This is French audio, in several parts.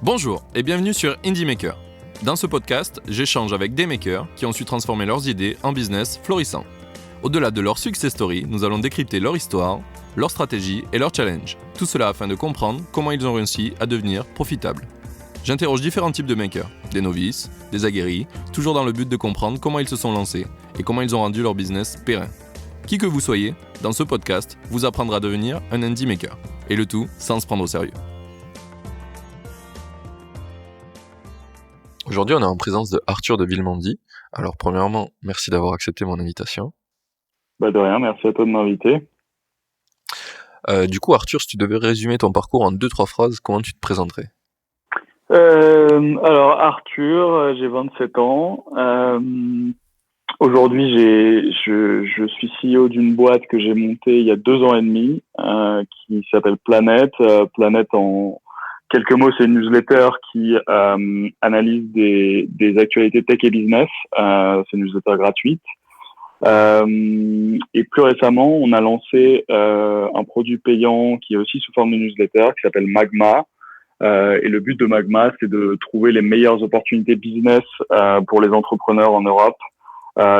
Bonjour et bienvenue sur Indie Maker. Dans ce podcast, j'échange avec des makers qui ont su transformer leurs idées en business florissant. Au-delà de leur success story, nous allons décrypter leur histoire, leur stratégie et leurs challenges. Tout cela afin de comprendre comment ils ont réussi à devenir profitables. J'interroge différents types de makers, des novices, des aguerris, toujours dans le but de comprendre comment ils se sont lancés et comment ils ont rendu leur business périn. Qui que vous soyez, dans ce podcast, vous apprendra à devenir un indie maker. Et le tout sans se prendre au sérieux. Aujourd'hui, on est en présence de Arthur de Villemandy. Alors, premièrement, merci d'avoir accepté mon invitation. De rien, merci à toi de m'inviter. Du coup, Arthur, si tu devais résumer ton parcours en 2-3 phrases, comment tu te présenterais ? Alors, Arthur, j'ai 27 ans. Aujourd'hui, je suis CEO d'une boîte que j'ai montée il y a 2 ans et demi, qui s'appelle Planète. Planète, en quelques mots, c'est une newsletter qui analyse des actualités tech et business. C'est une newsletter gratuite. Et plus récemment, on a lancé un produit payant qui est aussi sous forme de newsletter, qui s'appelle Magma. Et le but de Magma, c'est de trouver les meilleures opportunités business pour les entrepreneurs en Europe.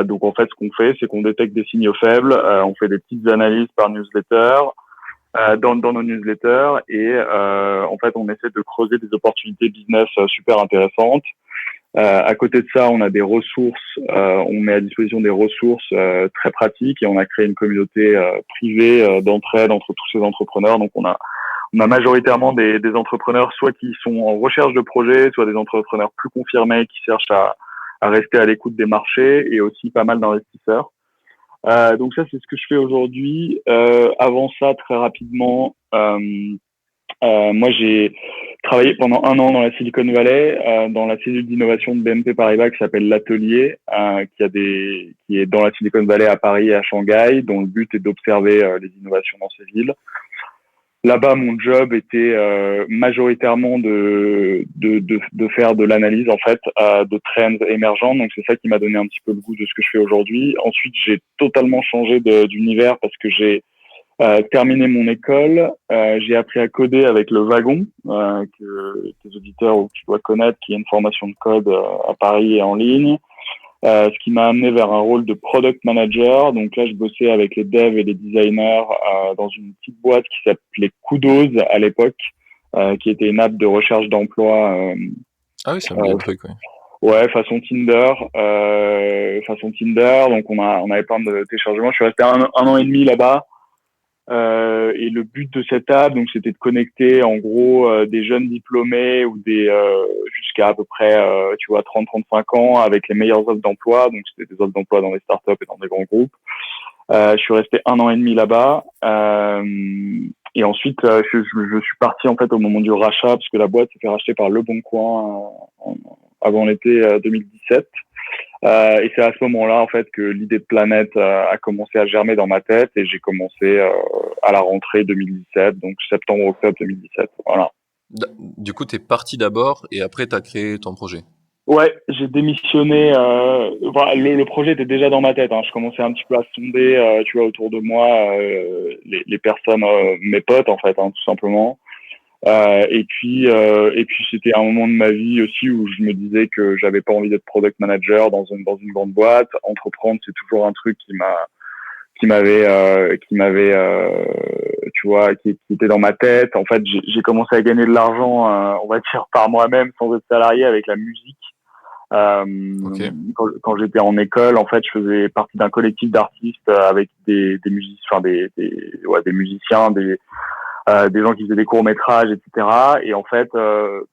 Donc en fait, ce qu'on fait, c'est qu'on détecte des signaux faibles, on fait des petites analyses par newsletter, dans nos newsletters, et en fait, on essaie de creuser des opportunités business super intéressantes. À côté de ça, on a des ressources, on met à disposition des ressources très pratiques, et on a créé une communauté privée d'entraide entre tous ces entrepreneurs. Donc on a majoritairement des entrepreneurs soit qui sont en recherche de projets, soit des entrepreneurs plus confirmés qui cherchent à rester à l'écoute des marchés, et aussi pas mal d'investisseurs. Donc ça, c'est ce que je fais aujourd'hui. Avant ça, très rapidement, moi, j'ai travaillé pendant 1 an dans la Silicon Valley, dans la cellule d'innovation de BNP Paribas qui s'appelle l'Atelier, qui est dans la Silicon Valley à Paris et à Shanghai, dont le but est d'observer les innovations dans ces villes. Là-bas, mon job était majoritairement de faire de l'analyse en fait de trends émergents. Donc c'est ça qui m'a donné un petit peu le goût de ce que je fais aujourd'hui. Ensuite, j'ai totalement changé d'univers parce que j'ai terminé mon école. J'ai appris à coder avec le Wagon, que tes auditeurs ou tu dois connaître, qui est une formation de code à Paris et en ligne. Ce qui m'a amené vers un rôle de product manager. Donc là, je bossais avec les devs et les designers dans une petite boîte qui s'appelait Kudos à l'époque, qui était une app de recherche d'emploi. Ah oui, ça me dit un truc, oui. Ouais, façon Tinder. Donc on avait plein de téléchargements. Je suis resté un an et demi là-bas. Et le but de cette app, donc, c'était de connecter en gros des jeunes diplômés ou des jusqu'à à peu près 30-35 ans avec les meilleures offres d'emploi. Donc c'était des offres d'emploi dans les startups et dans des grands groupes. Je suis resté 1 an et demi là-bas. Et ensuite, je suis parti en fait au moment du rachat, parce que la boîte s'est fait racheter par Le Bon Coin avant l'été 2017. Et c'est à ce moment-là en fait que l'idée de Planète a commencé à germer dans ma tête, et j'ai commencé à la rentrée 2017, donc septembre-octobre 2017. Voilà. Du coup, t'es parti d'abord et après t'as créé ton projet. Ouais, j'ai démissionné. Le projet était déjà dans ma tête. Je commençais un petit peu à sonder, autour de moi, les personnes, mes potes en fait, tout simplement. Et puis c'était un moment de ma vie aussi où je me disais que j'avais pas envie d'être product manager dans une grande boîte. Entreprendre, c'est toujours un truc qui était dans ma tête. En fait, j'ai commencé à gagner de l'argent, on va dire par moi-même, sans être salarié, avec la musique. Okay. Quand j'étais en école, en fait, je faisais partie d'un collectif d'artistes avec des musiciens, des musiciens, des gens qui faisaient des courts-métrages, etc. Et en fait,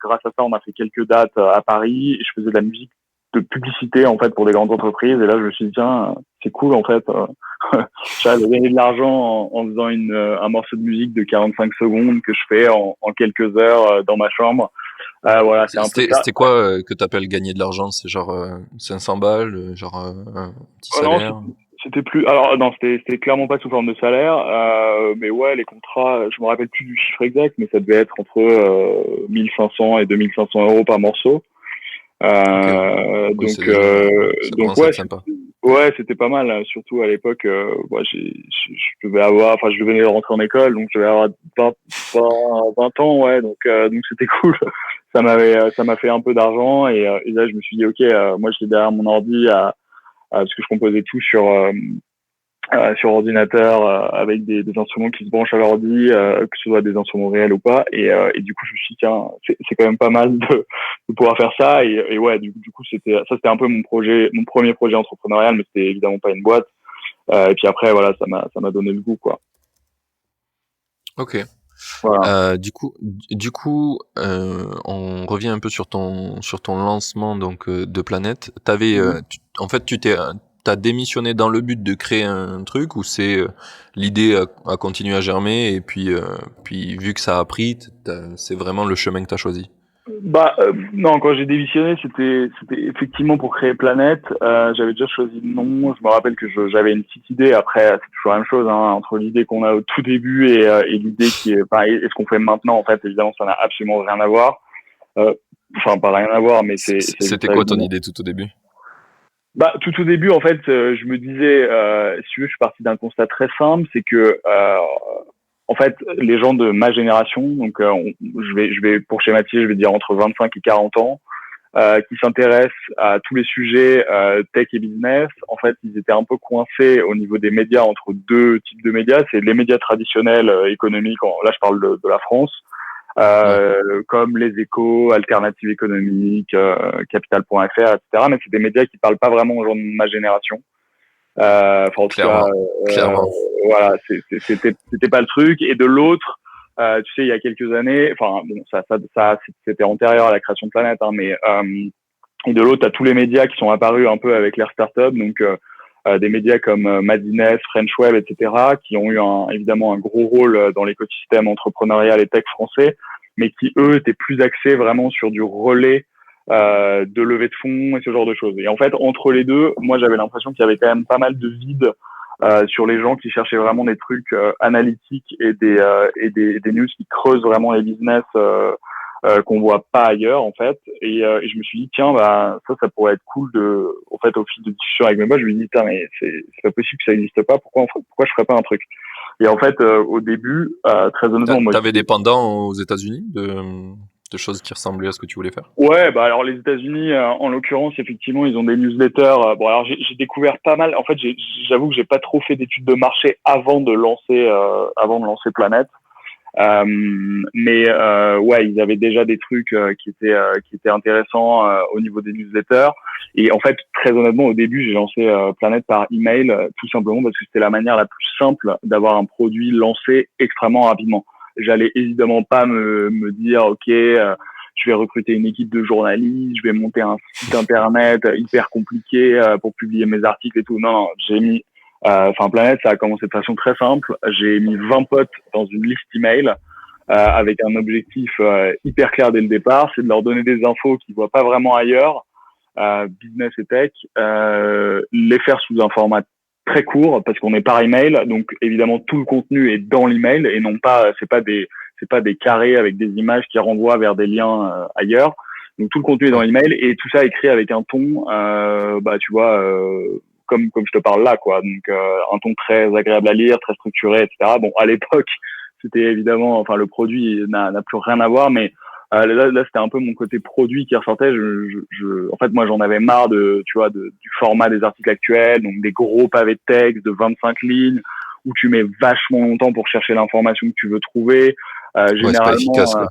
grâce à ça, on a fait quelques dates à Paris, et je faisais de la musique de publicité, en fait, pour des grandes entreprises. Et là, je me suis dit, tiens, c'est cool, en fait. J'avais gagné de l'argent en faisant un morceau de musique de 45 secondes que je fais en quelques heures dans ma chambre. Voilà, c'est un peu ça. C'était quoi que t'appelles gagner de l'argent ? C'est genre 500 balles, genre un petit salaire ? Non, c'était plus. Alors non, c'était clairement pas sous forme de salaire, mais ouais, les contrats, je me rappelle plus du chiffre exact, mais ça devait être entre 1500 et 2500 euros par morceau. Okay. Donc ouais, c'était pas mal, surtout à l'époque. Je venais de rentrer en école, donc je devais avoir 20 ans, ouais, donc c'était cool. ça m'a fait un peu d'argent et là je me suis dit ok, moi j'étais derrière mon ordi parce que je composais tout sur ordinateur avec des instruments qui se branchent à l'ordi, que ce soit des instruments réels ou pas. Et du coup, je me suis dit, tiens, c'est quand même pas mal de pouvoir faire ça. Et ouais, du coup, c'était un peu mon premier projet entrepreneurial, mais c'était évidemment pas une boîte. Et puis après, voilà, ça m'a donné le goût, quoi. Ok. Voilà. Du coup, on revient un peu sur ton lancement donc de Planète. En fait, t'as démissionné dans le but de créer un truc ou c'est l'idée a continué à germer et puis vu que ça a pris, c'est vraiment le chemin que t'as choisi. Bah non, quand j'ai démissionné, c'était effectivement pour créer Planète. J'avais déjà choisi le nom. Je me rappelle que j'avais une petite idée. Après, c'est toujours la même chose, hein, entre l'idée qu'on a au tout début et l'idée qui est, enfin, et ce qu'on fait maintenant. En fait, évidemment, ça n'a absolument rien à voir. Enfin, pas rien à voir, mais C'était quoi ton idée tout au début? Bah, tout au début, en fait, je me disais, si tu veux, je suis parti d'un constat très simple, c'est que, en fait, les gens de ma génération, donc je vais pour schématiser, je vais dire entre 25 et 40 ans, qui s'intéressent à tous les sujets tech et business. En fait, ils étaient un peu coincés au niveau des médias entre deux types de médias. C'est les médias traditionnels économiques. Là, je parle de la France. Comme les Échos, Alternatives économiques, Capital.fr, etc. Mais c'est des médias qui parlent pas vraiment aux gens de ma génération. Enfin, en tout cas, Clairement. voilà, c'était pas le truc. Et de l'autre, tu sais, il y a quelques années, enfin, bon, ça c'était antérieur à la création de Planète, hein, mais et de l'autre, t'as tous les médias qui sont apparus un peu avec l'ère startup, donc des médias comme Madines, French Web, etc., qui ont eu évidemment un gros rôle dans l'écosystème entrepreneurial et tech français, mais qui eux étaient plus axés vraiment sur du relais de levée de fonds et ce genre de choses. Et en fait, entre les deux, moi j'avais l'impression qu'il y avait quand même pas mal de vide sur les gens qui cherchaient vraiment des trucs analytiques et des news qui creusent vraiment les business qu'on voit pas ailleurs en fait. Et je me suis dit tiens bah ça pourrait être cool en fait au fil de discussion avec mes boss, je me dis tiens mais c'est pas possible que ça n'existe pas, pourquoi je ferais pas un truc. Et en fait au début très honnêtement moi T'avais des pendants aux États-Unis de choses qui ressemblaient à ce que tu voulais faire? ouais, bah alors les États-Unis, en l'occurrence, effectivement, ils ont des newsletters. Bon, alors j'ai découvert pas mal. En fait, j'avoue que j'ai pas trop fait d'études de marché avant de lancer Planète. Mais ouais, ils avaient déjà des trucs qui étaient intéressants au niveau des newsletters. Et en fait, très honnêtement, au début, j'ai lancé Planète par email, tout simplement parce que c'était la manière la plus simple d'avoir un produit lancé extrêmement rapidement. J'allais évidemment pas me dire, ok, je vais recruter une équipe de journalistes, je vais monter un site internet hyper compliqué pour publier mes articles et tout. Non, non, j'ai mis enfin, Planète, ça a commencé de façon très simple. J'ai mis 20 potes dans une liste email avec un objectif hyper clair dès le départ, c'est de leur donner des infos qu'ils voient pas vraiment ailleurs, business et tech, les faire sous un format très court parce qu'on est par email, donc évidemment tout le contenu est dans l'email et non pas c'est pas des carrés avec des images qui renvoient vers des liens ailleurs. Donc tout le contenu est dans l'email et tout ça écrit avec un ton, bah tu vois. Comme je te parle là, quoi. Donc un ton très agréable à lire, très structuré, etc. Bon, à l'époque, c'était évidemment, enfin le produit n'a plus rien à voir, mais là c'était un peu mon côté produit qui ressortait. En fait, moi j'en avais marre du format des articles actuels, donc des gros pavés de texte de 25 lignes où tu mets vachement longtemps pour chercher l'information que tu veux trouver. Ouais, c'est pas efficace, quoi.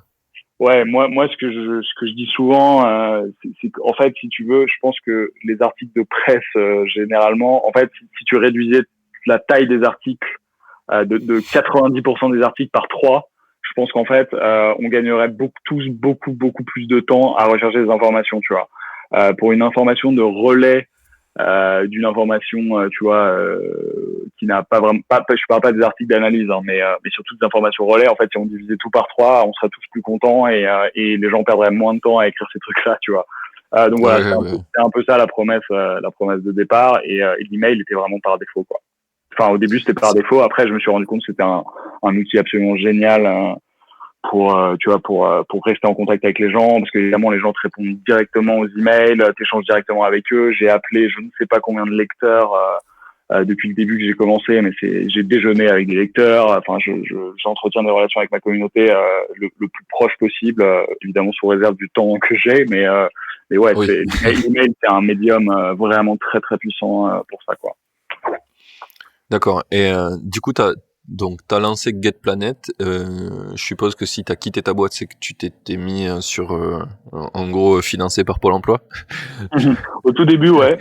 Ouais, moi, ce que je dis souvent, c'est qu'en fait, si tu veux, je pense que les articles de presse, généralement, en fait, si tu réduisais la taille des articles de 90% des articles par 3, je pense qu'en fait, on gagnerait beaucoup plus de temps à rechercher des informations, tu vois. Pour une information de relais d'une information, tu vois, qui n'a pas vraiment, je parle pas des articles d'analyse, hein, mais surtout des informations relais. En fait, si on divisait tout par 3, on serait tous plus contents et les gens perdraient moins de temps à écrire ces trucs-là, tu vois. Donc voilà, c'est un peu ça la promesse de départ et l'email était vraiment par défaut, quoi. Enfin, au début, c'était par défaut. Après, je me suis rendu compte que c'était un outil absolument génial pour rester en contact avec les gens, parce que évidemment les gens te répondent directement aux emails, t'échanges directement avec eux. J'ai appelé je ne sais pas combien de lecteurs depuis le début que j'ai commencé, mais j'ai déjeuné avec des lecteurs. Enfin, j'entretiens des relations avec ma communauté le plus proche possible, évidemment sous réserve du temps que j'ai, mais ouais, Oui. l'email, c'est un médium vraiment très très puissant pour ça, quoi. D'accord. Et du coup, t'as lancé GetPlanet. Je suppose que si t'as quitté ta boîte, c'est que tu t'es mis sur, en gros, financé par Pôle Emploi. Au tout début, ouais.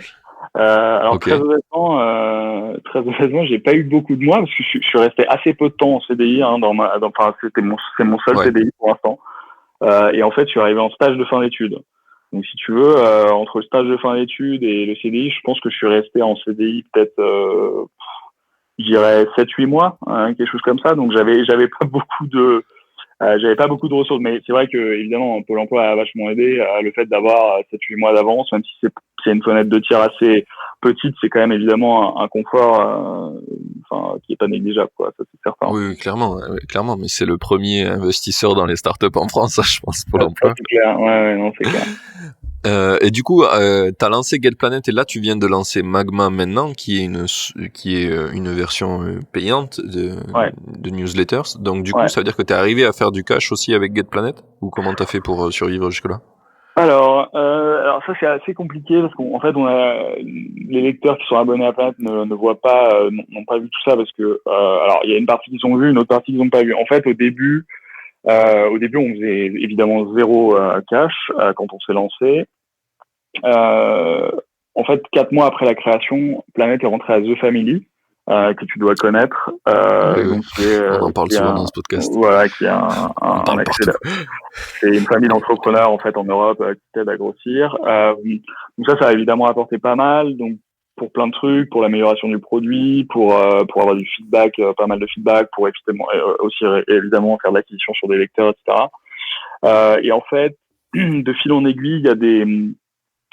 Alors Ok. très honnêtement, j'ai pas eu beaucoup de mois parce que je suis resté assez peu de temps en CDI. Hein, enfin, c'est mon seul Ouais. CDI pour l'instant. Et en fait, je suis arrivé en stage de fin d'études. Donc, si tu veux, entre le stage de fin d'études et le CDI, je pense que je suis resté en CDI peut-être, je dirais 7-8 mois, hein, quelque chose comme ça. Donc, j'avais pas beaucoup de ressources, mais c'est vrai que évidemment Pôle Emploi a vachement aidé. Le fait d'avoir 7-8 mois d'avance, même si c'est une fenêtre de tir assez petite, c'est quand même évidemment un confort, qui est pas négligeable, quoi. Ça, c'est certain. Oui, clairement, clairement. Mais c'est le premier investisseur dans les startups en France, ça, je pense, Pôle Ça, Emploi. c'est clair. Ouais, non, c'est clair. Et du coup, t'as lancé GetPlanet et là, tu viens de lancer Magma maintenant, qui est une version payante Ouais, de newsletters. Donc, du coup, ouais. ça veut dire que t'es arrivé à faire du cash aussi avec GetPlanet? Ou comment t'as fait pour survivre jusque-là? Alors ça c'est assez compliqué parce qu'en fait les lecteurs qui sont abonnés à Planet ne voient pas, n'ont pas vu tout ça parce que alors il y a une partie qu'ils ont vu, une autre partie qu'ils n'ont pas vu. En fait au début on faisait évidemment zéro cash quand on s'est lancé. Euh, En fait 4 mois après la création, Planet est rentré à The Family que tu dois connaître, Oui, oui. donc On en parle souvent dans ce podcast. qui est On un parle partout. c'est une famille d'entrepreneurs en fait en Europe qui t'aide à grossir. Donc ça a évidemment apporté pas mal. Donc pour plein de trucs, pour l'amélioration du produit, pour avoir du feedback, pas mal de feedback, pour aussi évidemment faire de l'acquisition sur des lecteurs, etc. Et en fait, de fil en aiguille,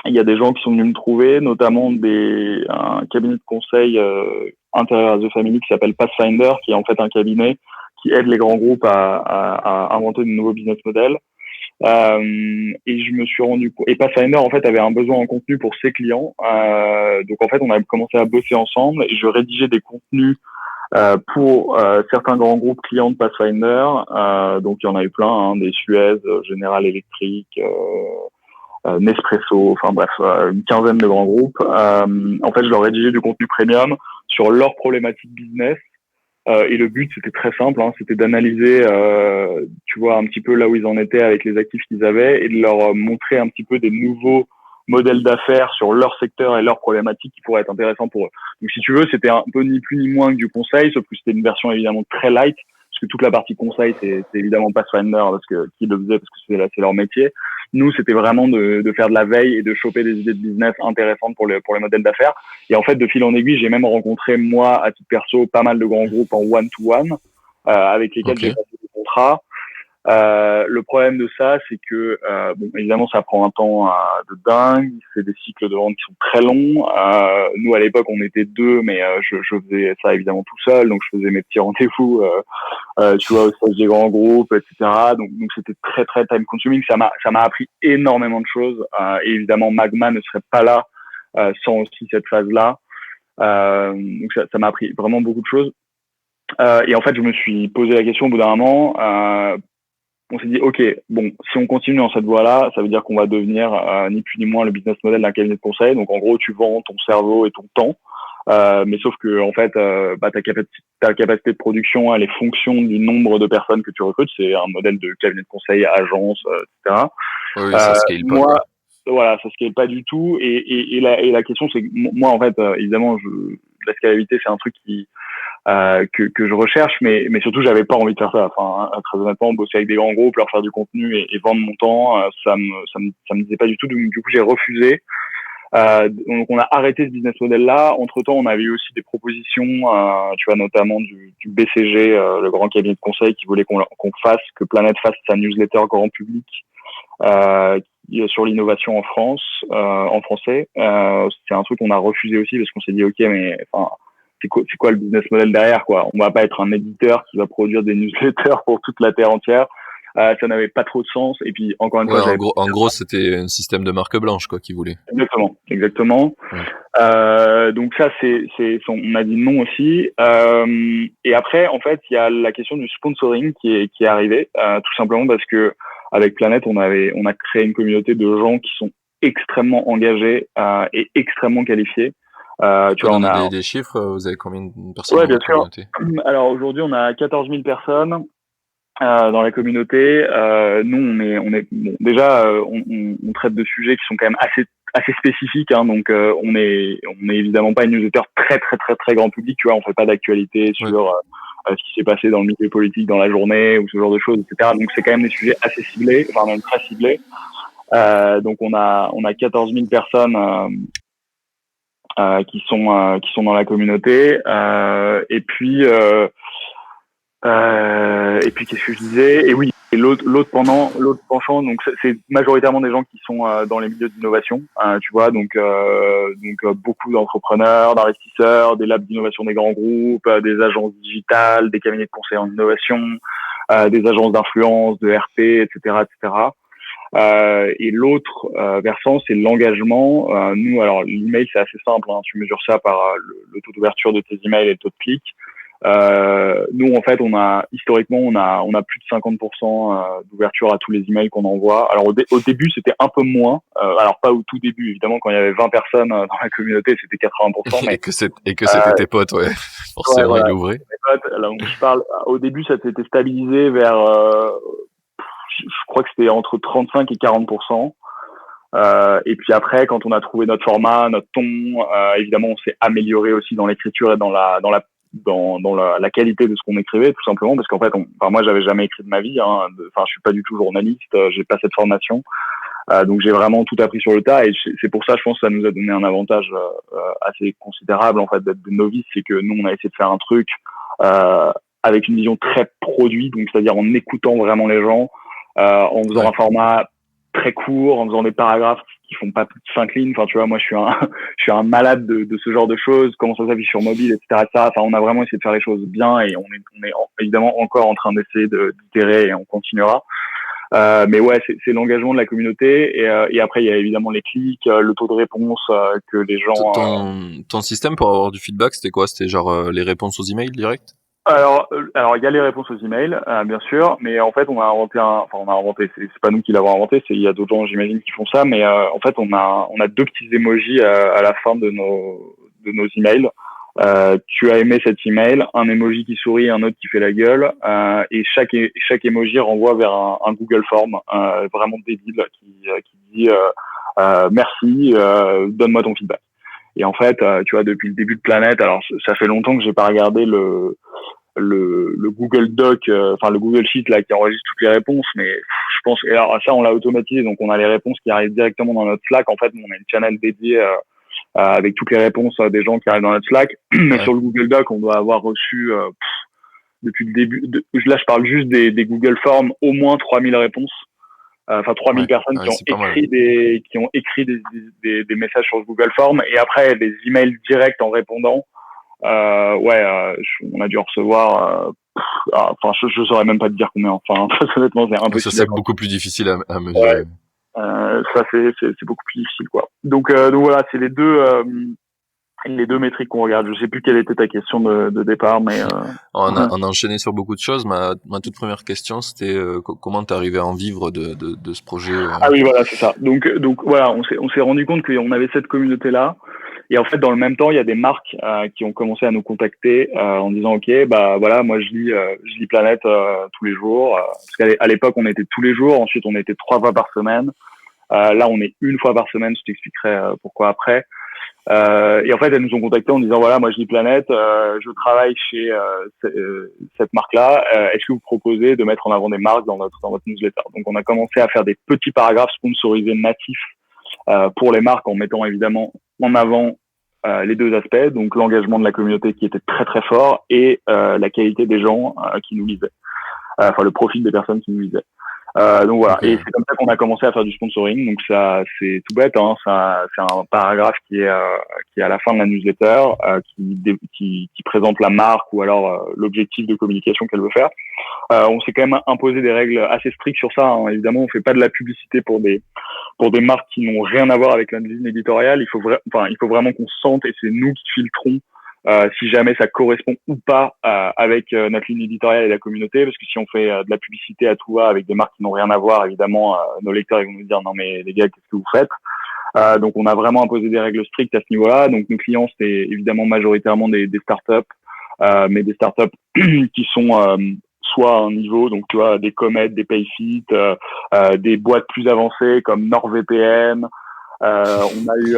il y a des gens qui sont venus me trouver, notamment un cabinet de conseil intérieur à The Family qui s'appelle Pathfinder, qui est en fait un cabinet qui aide les grands groupes à inventer de nouveaux business models. Et je me suis rendu compte. Et Pathfinder en fait avait un besoin en contenu pour ses clients. Donc en fait on a commencé à bosser ensemble et je rédigeais des contenus pour certains grands groupes clients de Pathfinder. Donc il y en a eu plein, hein, des Suez, General Electric, Nespresso, enfin bref, une quinzaine de grands groupes. En fait je leur rédigeais du contenu premium sur leurs problématiques business. Et le but, c'était très simple, hein, c'était d'analyser, tu vois, un petit peu là où ils en étaient avec les actifs qu'ils avaient et de leur montrer un petit peu des nouveaux modèles d'affaires sur leur secteur et leurs problématiques qui pourraient être intéressants pour eux. Donc, si tu veux, c'était un peu ni plus ni moins que du conseil, sauf que c'était une version évidemment très light, parce que toute la partie conseil, c'est évidemment Pathfinder, parce que qui le faisait, parce que c'est leur métier. Nous, c'était vraiment de faire de la veille et de choper des idées de business intéressantes pour les modèles d'affaires. Et en fait, de fil en aiguille, j'ai même rencontré, moi, à titre perso, pas mal de grands groupes en one-to-one, avec lesquels j'ai passé des contrats. Le problème de ça, c'est que, bon, évidemment, ça prend un temps de dingue. C'est des cycles de vente qui sont très longs. Nous, à l'époque, on était deux, mais je faisais ça évidemment tout seul. Donc, je faisais mes petits rendez-vous, tu vois, au stage des grands groupes, etc. Donc c'était très, très time consuming. Ça m'a appris énormément de choses. Et évidemment, Magma ne serait pas là sans aussi cette phase-là. Donc ça m'a appris vraiment beaucoup de choses. Et en fait, je me suis posé la question au bout d'un moment. On s'est dit, OK, bon, si on continue dans cette voie-là, ça veut dire qu'on va devenir ni plus ni moins le business model d'un cabinet de conseil. Donc, en gros, tu vends ton cerveau et ton temps. Mais sauf que, en fait, ta capacité de production, elle est fonction du nombre de personnes que tu recrutes. C'est un modèle de cabinet de conseil, agence, etc. Oui, ça scale pas, Moi, quoi. voilà, ça scale pas du tout. Et la question, c'est que moi, en fait, évidemment, la scalabilité, c'est un truc que je recherche, mais surtout j'avais pas envie de faire ça. Enfin, très honnêtement, bosser avec des grands groupes, leur faire du contenu et vendre mon temps, ça me disait pas du tout. Donc du coup j'ai refusé. Donc on a arrêté ce business model là. Entre temps on avait eu aussi des propositions, tu vois, notamment du BCG, le grand cabinet de conseil qui voulait qu'on que Planet fasse sa newsletter grand public sur l'innovation en France, en français. C'est un truc qu'on a refusé aussi parce qu'on s'est dit ok, mais enfin c'est quoi le business model derrière, quoi. On va pas être un éditeur qui va produire des newsletters pour toute la terre entière. ça n'avait pas trop de sens. Et puis encore une fois, en gros, c'était un système de marque blanche quoi qu'ils voulaient. Exactement. Ouais. Donc ça, on a dit non aussi. Et après, en fait, il y a la question du sponsoring qui est arrivée, tout simplement parce que avec Planète, on a créé une communauté de gens qui sont extrêmement engagés et extrêmement qualifiés. Tu vois, on a des chiffres. Vous avez combien de personnes dans la communauté? Alors aujourd'hui, on a 14 000 personnes dans la communauté. Nous, on est bon, déjà, on traite de sujets qui sont quand même assez spécifiques. Hein, donc, on est évidemment pas une newsletter très grand public. Tu vois, on fait pas d'actualité sur ce qui s'est passé dans le milieu politique dans la journée ou ce genre de choses, etc. Donc, c'est quand même des sujets assez ciblés, enfin même très ciblés. Donc, on a 14 000 personnes qui sont dans la communauté. Et puis qu'est-ce que je disais? Et oui, et l'autre penchant, donc c'est majoritairement des gens qui sont dans les milieux d'innovation, tu vois, donc beaucoup d'entrepreneurs, d'investisseurs, des labs d'innovation des grands groupes, des agences digitales, des cabinets de conseil en innovation, des agences d'influence, de RP, etc., etc. Et l'autre versant, c'est l'engagement. Nous, alors l'email, c'est assez simple. Hein, tu mesures ça par le taux d'ouverture de tes emails et le taux de clic. Nous, en fait, historiquement, on a plus de 50% d'ouverture à tous les emails qu'on envoie. Alors au début, c'était un peu moins. Alors pas au tout début, évidemment, quand il y avait 20 personnes dans la communauté, c'était 80%. Mais, et que c'était tes potes, ouais. Forcément, voilà, ils l'ouvraient. Alors, je parle. Au début, ça s'était stabilisé vers. Je crois que c'était entre 35 et 40%. Et puis après, quand on a trouvé notre format, notre ton, évidemment, on s'est amélioré aussi dans l'écriture et dans la qualité de ce qu'on écrivait, tout simplement, parce qu'en fait, moi, j'avais jamais écrit de ma vie. Je suis pas du tout journaliste, j'ai pas cette formation, donc j'ai vraiment tout appris sur le tas. Et c'est pour ça, je pense, que ça nous a donné un avantage assez considérable, en fait, d'être des novices, c'est que nous, on a essayé de faire un truc avec une vision très produit, donc c'est-à-dire en écoutant vraiment les gens. En faisant un format très court, en faisant des paragraphes qui font pas plus de 5 lignes. Enfin, tu vois, moi, je suis un malade de ce genre de choses. Comment ça s'affiche sur mobile, etc., etc. Enfin, on a vraiment essayé de faire les choses bien et on est évidemment encore en train d'essayer d'itérer et on continuera. Mais ouais, c'est l'engagement de la communauté et après, il y a évidemment les clics, le taux de réponse que les gens... Ton système pour avoir du feedback, c'était quoi? C'était genre les réponses aux emails direct? Alors, il y a les réponses aux emails, bien sûr, mais en fait, on a inventé, c'est pas nous qui l'avons inventé, il y a d'autres gens, j'imagine, qui font ça, mais en fait, on a deux petits emojis à la fin de nos emails. Tu as aimé cet email, un emoji qui sourit, un autre qui fait la gueule, et chaque emoji renvoie vers un Google Form vraiment débile qui dit merci, donne-moi ton feedback. Et en fait, tu vois, depuis le début de Planète, alors ça fait longtemps que j'ai pas regardé le Google Doc, le Google Sheet là qui enregistre toutes les réponses, mais je pense et alors ça on l'a automatisé, donc on a les réponses qui arrivent directement dans notre Slack. En fait, on a une channel dédiée avec toutes les réponses des gens qui arrivent dans notre Slack. Mais sur le Google Doc, on doit avoir reçu depuis le début. Là, je parle juste des Google Forms, au moins 3000 réponses. 3000 personnes qui ont écrit des messages sur le Google Form et après des emails directs en répondant. On a dû recevoir. Je saurais même pas te dire combien. Enfin, honnêtement, c'est impossible. Ça, c'est beaucoup plus difficile à mesurer. Ça, c'est beaucoup plus difficile, quoi. Donc voilà, c'est les deux métriques qu'on regarde. Je sais plus quelle était ta question de départ, mais on a enchaîné sur beaucoup de choses. Ma toute première question, c'était comment t'es arrivé à en vivre de ce projet. Ah oui, voilà, c'est ça. Donc voilà, on s'est rendu compte qu'on avait cette communauté là. Et en fait, dans le même temps, il y a des marques qui ont commencé à nous contacter en disant OK, bah voilà, moi je lis Planète tous les jours. Parce qu'à l'époque, on était tous les jours. Ensuite, on était 3 fois par semaine. Là, on est 1 fois par semaine. Je t'expliquerai pourquoi après. Et en fait, elles nous ont contactés en disant voilà, moi je lis Planète, je travaille chez cette marque-là. Est-ce que vous proposez de mettre en avant des marques dans votre newsletter? Donc, on a commencé à faire des petits paragraphes sponsorisés natifs pour les marques en mettant évidemment en avant les deux aspects, donc l'engagement de la communauté qui était très très fort et la qualité des gens qui nous lisaient, le profil des personnes qui nous lisaient. Donc voilà, Ok. et c'est comme ça qu'on a commencé à faire du sponsoring. Donc ça, c'est tout bête, hein. Ça, c'est un paragraphe qui est à la fin de la newsletter, qui présente la marque ou alors l'objectif de communication qu'elle veut faire. On s'est quand même imposé des règles assez strictes sur ça, hein. Évidemment, on fait pas de la publicité pour des marques qui n'ont rien à voir avec la ligne éditoriale. Il faut vraiment qu'on se sente, et c'est nous qui filtrons si jamais ça correspond ou pas avec notre ligne éditoriale et la communauté, parce que si on fait de la publicité à tout va avec des marques qui n'ont rien à voir, évidemment, nos lecteurs ils vont nous dire non mais les gars, qu'est-ce que vous faites? Donc on a vraiment imposé des règles strictes à ce niveau-là. Donc nos clients, c'était évidemment majoritairement des startups, mais des startups qui sont soit à un niveau, donc tu vois, des Comet, des Payfit, des boîtes plus avancées comme NordVPN. On a eu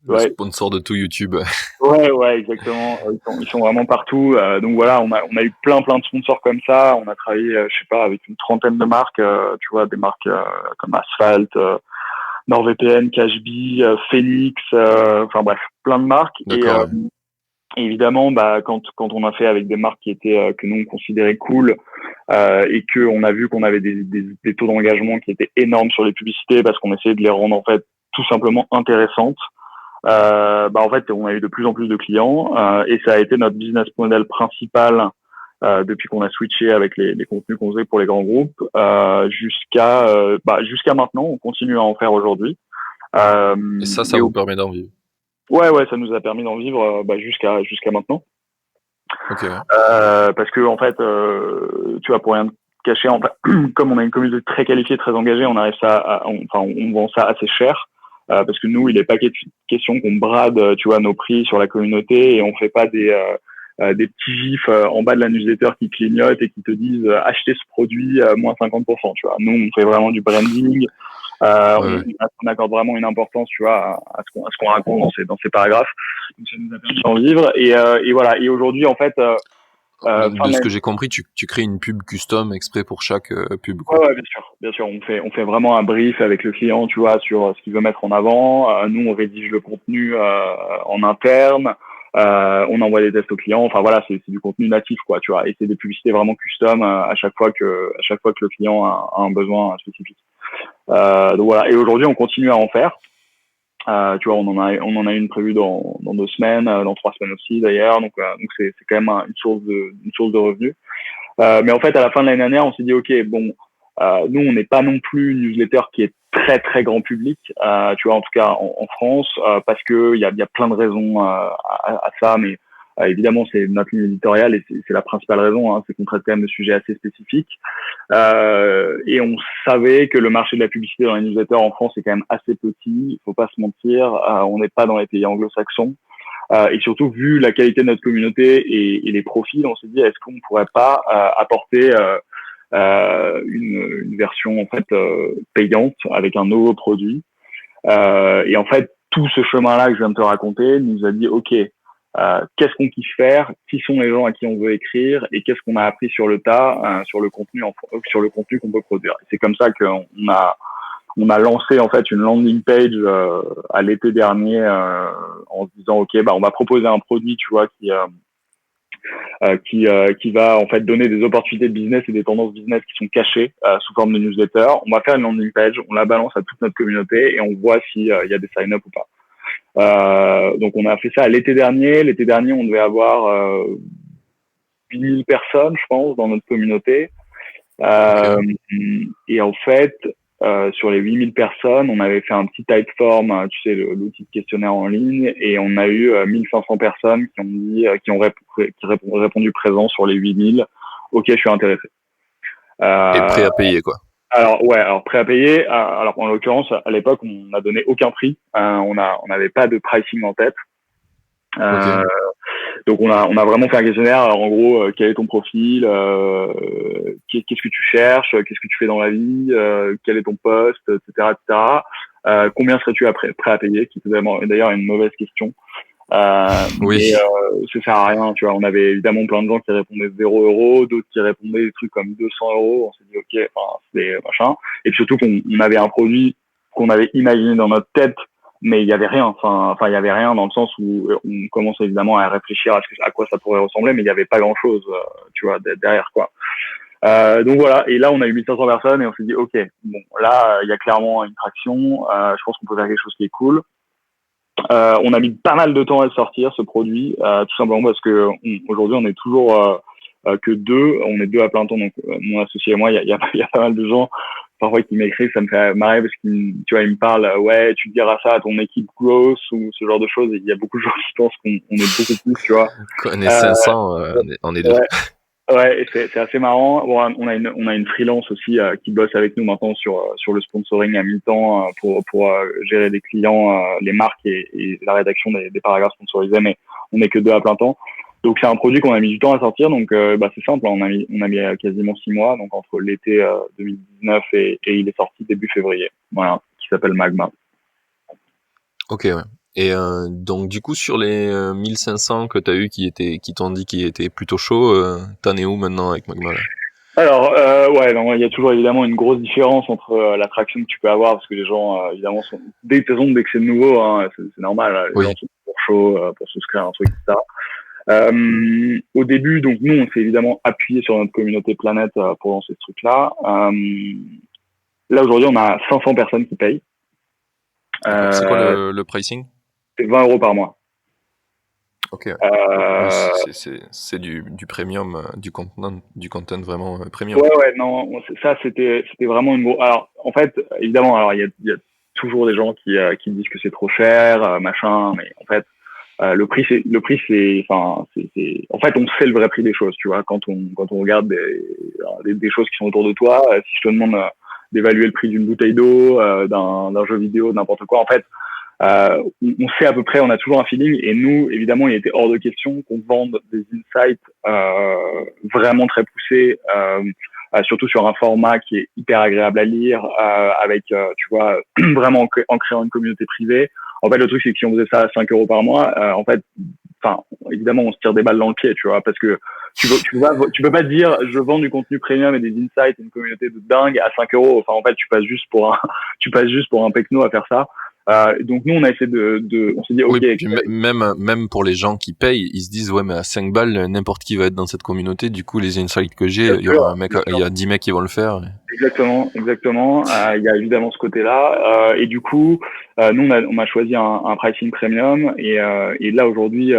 Le ouais, sponsor de tout YouTube. ouais, exactement. Ils sont vraiment partout. Donc voilà, on a eu plein de sponsors comme ça. On a travaillé, je sais pas, avec une trentaine de marques. Tu vois, des marques comme Asphalt, NordVPN, Cashbee, Phoenix. Enfin bref, plein de marques. D'accord. Ouais. Évidemment, bah quand on a fait avec des marques qui étaient que nous on considérait cool et que on a vu qu'on avait des taux d'engagement qui étaient énormes sur les publicités parce qu'on essayait de les rendre en fait tout simplement intéressantes. Bah en fait on a eu de plus en plus de clients et ça a été notre business model principal depuis qu'on a switché avec les contenus qu'on faisait pour les grands groupes jusqu'à maintenant. On continue à en faire aujourd'hui. Et ça Et vous permet d'en vivre. ouais, ça nous a permis d'en vivre jusqu'à maintenant. Ok. Ouais. Parce que en fait, tu vois, pour rien te cacher, en fait, comme on a une communauté très qualifiée, très engagée, on arrive on vend ça assez cher. Parce que nous, il n'est pas question qu'on brade, tu vois, nos prix sur la communauté et on fait pas des petits gifs en bas de la newsletter qui clignotent et qui te disent achetez ce produit moins 50%. Tu vois, nous, on fait vraiment du branding. Ouais. On accorde vraiment une importance, tu vois, à ce qu'on raconte dans ces paragraphes. Donc ça nous a permis d'en vivre et voilà. Et aujourd'hui, en fait. De ce que j'ai compris, tu crées une pub custom exprès pour chaque pub, quoi. Ouais, bien sûr. On fait vraiment un brief avec le client, tu vois, sur ce qu'il veut mettre en avant. Nous, on rédige le contenu en interne. On envoie des tests aux clients. Enfin voilà, c'est du contenu natif, quoi, tu vois. Et c'est des publicités vraiment custom à chaque fois que le client a un besoin spécifique. Donc voilà. Et aujourd'hui, on continue à en faire. Tu vois, on en a une prévue dans 2 semaines, dans 3 semaines aussi d'ailleurs. Donc c'est quand même une source de revenus. Mais en fait, à la fin de l'année dernière, on s'est dit, OK, bon, nous, on n'est pas non plus une newsletter qui est très, très grand public, tu vois, en tout cas en France, parce que il y a plein de raisons à ça, mais évidemment, c'est notre ligne éditoriale et c'est la principale raison, hein, c'est qu'on traite quand même de sujets assez spécifiques. Et on savait que le marché de la publicité dans les newsletters en France est quand même assez petit, il faut pas se mentir, on n'est pas dans les pays anglo-saxons. Et surtout, vu la qualité de notre communauté et les profils, on s'est dit, est-ce qu'on pourrait pas apporter une version en fait payante avec un nouveau produit. Et en fait, tout ce chemin-là que je viens de te raconter nous a dit, OK, qu'est-ce qu'on kiffe faire, qui sont les gens à qui on veut écrire et qu'est-ce qu'on a appris sur le tas, sur le contenu qu'on peut produire. Et c'est comme ça qu'on a lancé en fait une landing page à l'été dernier en se disant OK, bah on va proposer un produit, tu vois, qui va en fait donner des opportunités de business et des tendances business qui sont cachées sous forme de newsletter. On va faire une landing page, on la balance à toute notre communauté et on voit s'il y a des sign-up ou pas. Donc on a fait ça à l'été dernier. L'été dernier, on devait avoir 8000 personnes, je pense, dans notre communauté. Okay. Et en fait, sur les 8000 personnes, on avait fait un petit Typeform, tu sais, l'outil de questionnaire en ligne, et on a eu 1500 personnes qui ont répondu présent sur les 8000. OK, je suis intéressé. Et prêt à payer, quoi. Alors prêt à payer. Alors en l'occurrence, à l'époque, on n'a donné aucun prix. On n'avait pas de pricing en tête. Okay. Donc on a vraiment fait un questionnaire. Alors, en gros, quel est ton profil, qu'est-ce que tu cherches, qu'est-ce que tu fais dans la vie, quel est ton poste, etc. Combien serais-tu prêt à payer, qui est d'ailleurs une mauvaise question. Oui. Mais ça sert à rien, tu vois. On avait évidemment plein de gens qui répondaient 0 €, d'autres qui répondaient des trucs comme 200 €. On s'est dit OK, enfin c'est machin. Et puis surtout qu'on avait un produit qu'on avait imaginé dans notre tête, mais il y avait rien. Enfin il y avait rien dans le sens où on commence évidemment à réfléchir à quoi ça pourrait ressembler, mais il y avait pas grand chose, tu vois, derrière quoi. Donc voilà, et là on a eu 1500 personnes et on s'est dit ok, bon là il y a clairement une traction, je pense qu'on peut faire quelque chose qui est cool. On a mis pas mal de temps à le sortir ce produit, tout simplement parce que aujourd'hui on est toujours que deux, on est deux à plein temps, donc mon associé et moi, il y a pas mal de gens parfois qui m'écrivent, ça me fait marrer parce qu'ils tu vois ils me parlent ouais tu diras ça à ton équipe growth ou ce genre de choses, et il y a beaucoup de gens qui pensent qu'on est beaucoup plus, tu vois. On est 500, on est deux. Ouais. Ouais, et c'est assez marrant. Bon, on a une freelance aussi qui bosse avec nous maintenant sur le sponsoring à mi-temps pour gérer des clients, les marques et la rédaction des paragraphes sponsorisés, mais on n'est que deux à plein temps. Donc c'est un produit qu'on a mis du temps à sortir, donc c'est simple, on a mis quasiment 6 mois, donc entre l'été 2019 et il est sorti début février. Voilà, qui s'appelle Magma. Ok, ouais. Et donc du coup sur les 1500 que t'as eu qui t'ont dit qu'ils étaient plutôt chauds, t'en es où maintenant avec Magma là? Alors, ouais, non, il y a toujours évidemment une grosse différence entre l'attraction que tu peux avoir, parce que les gens, évidemment, dès que c'est nouveau, hein, c'est normal, les Oui. gens sont pour chaud, pour souscrire un truc, etc. Au début, donc nous, on s'est évidemment appuyé sur notre communauté Planète pour lancer ce truc-là. Là, aujourd'hui, on a 500 personnes qui payent. C'est quoi le pricing? C'est 20 euros par mois. Ok. Oui, c'est du premium, du content vraiment premium. Ouais, non, ça c'était vraiment une grosse. Alors, en fait, évidemment, alors il y a toujours des gens qui disent que c'est trop cher, machin, mais en fait, le prix c'est, enfin, en fait, on sait le vrai prix des choses, tu vois, quand on regarde des choses qui sont autour de toi. Si je te demande d'évaluer le prix d'une bouteille d'eau, d'un jeu vidéo, n'importe quoi, en fait. On sait à peu près, on a toujours un feeling, et nous, évidemment, il était hors de question qu'on vende des insights vraiment très poussés, surtout sur un format qui est hyper agréable à lire, avec, tu vois, vraiment en créant une communauté privée. En fait, le truc, c'est que si on faisait ça à 5 euros par mois, en fait, enfin, évidemment, on se tire des balles dans le pied, tu vois, parce que tu peux pas te dire, je vends du contenu premium et des insights, une communauté de dingue à 5 euros. Enfin, en fait, tu passes juste pour un pecno à faire ça. Donc nous on a essayé on s'est dit ok. Oui, puis même pour les gens qui payent, ils se disent ouais mais à 5 balles n'importe qui va être dans cette communauté, du coup les insights que j'ai, il y a 10 mecs qui vont le faire. Exactement. Il y a évidemment ce côté-là, et du coup nous on a choisi un pricing premium, et là aujourd'hui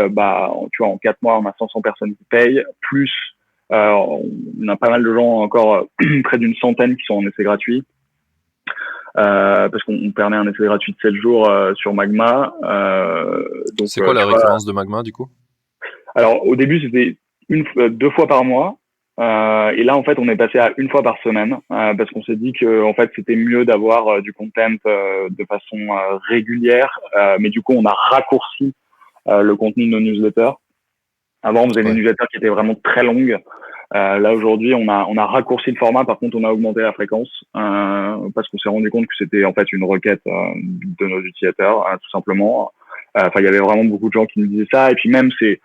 tu vois, en 4 mois on a 500 personnes qui payent, plus on a pas mal de gens encore, près d'une centaine qui sont en essai gratuit. Parce qu'on permet un essai gratuit de 7 jours sur Magma. Donc c'est quoi la récurrence de Magma du coup? Alors au début c'était 2 fois par mois, et là en fait on est passé à 1 fois par semaine, parce qu'on s'est dit que en fait c'était mieux d'avoir du content de façon régulière, mais du coup on a raccourci le contenu de nos newsletters. Avant on faisait des newsletters qui étaient vraiment très longues. Là aujourd'hui, on a raccourci le format. Par contre, on a augmenté la fréquence parce qu'on s'est rendu compte que c'était en fait une requête de nos utilisateurs, tout simplement. Enfin, il y avait vraiment beaucoup de gens qui nous disaient ça. Et puis même, c'est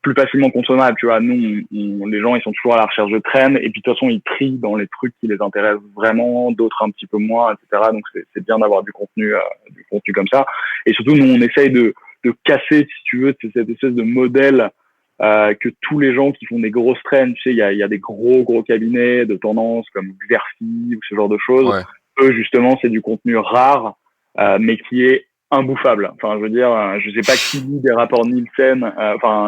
plus facilement consommable. Tu vois, nous, les gens, ils sont toujours à la recherche de trends. Et puis de toute façon, ils trient dans les trucs qui les intéressent vraiment, d'autres un petit peu moins, etc. Donc c'est bien d'avoir du contenu comme ça. Et surtout, nous, on essaye de casser, si tu veux, cette espèce de modèle. Que tous les gens qui font des grosses trends, tu sais, il y a des gros cabinets de tendance comme Xerfi ou ce genre de choses. Ouais. Eux, justement, c'est du contenu rare, mais qui est imbouffable. Enfin, je veux dire, je sais pas qui lit des rapports Nielsen,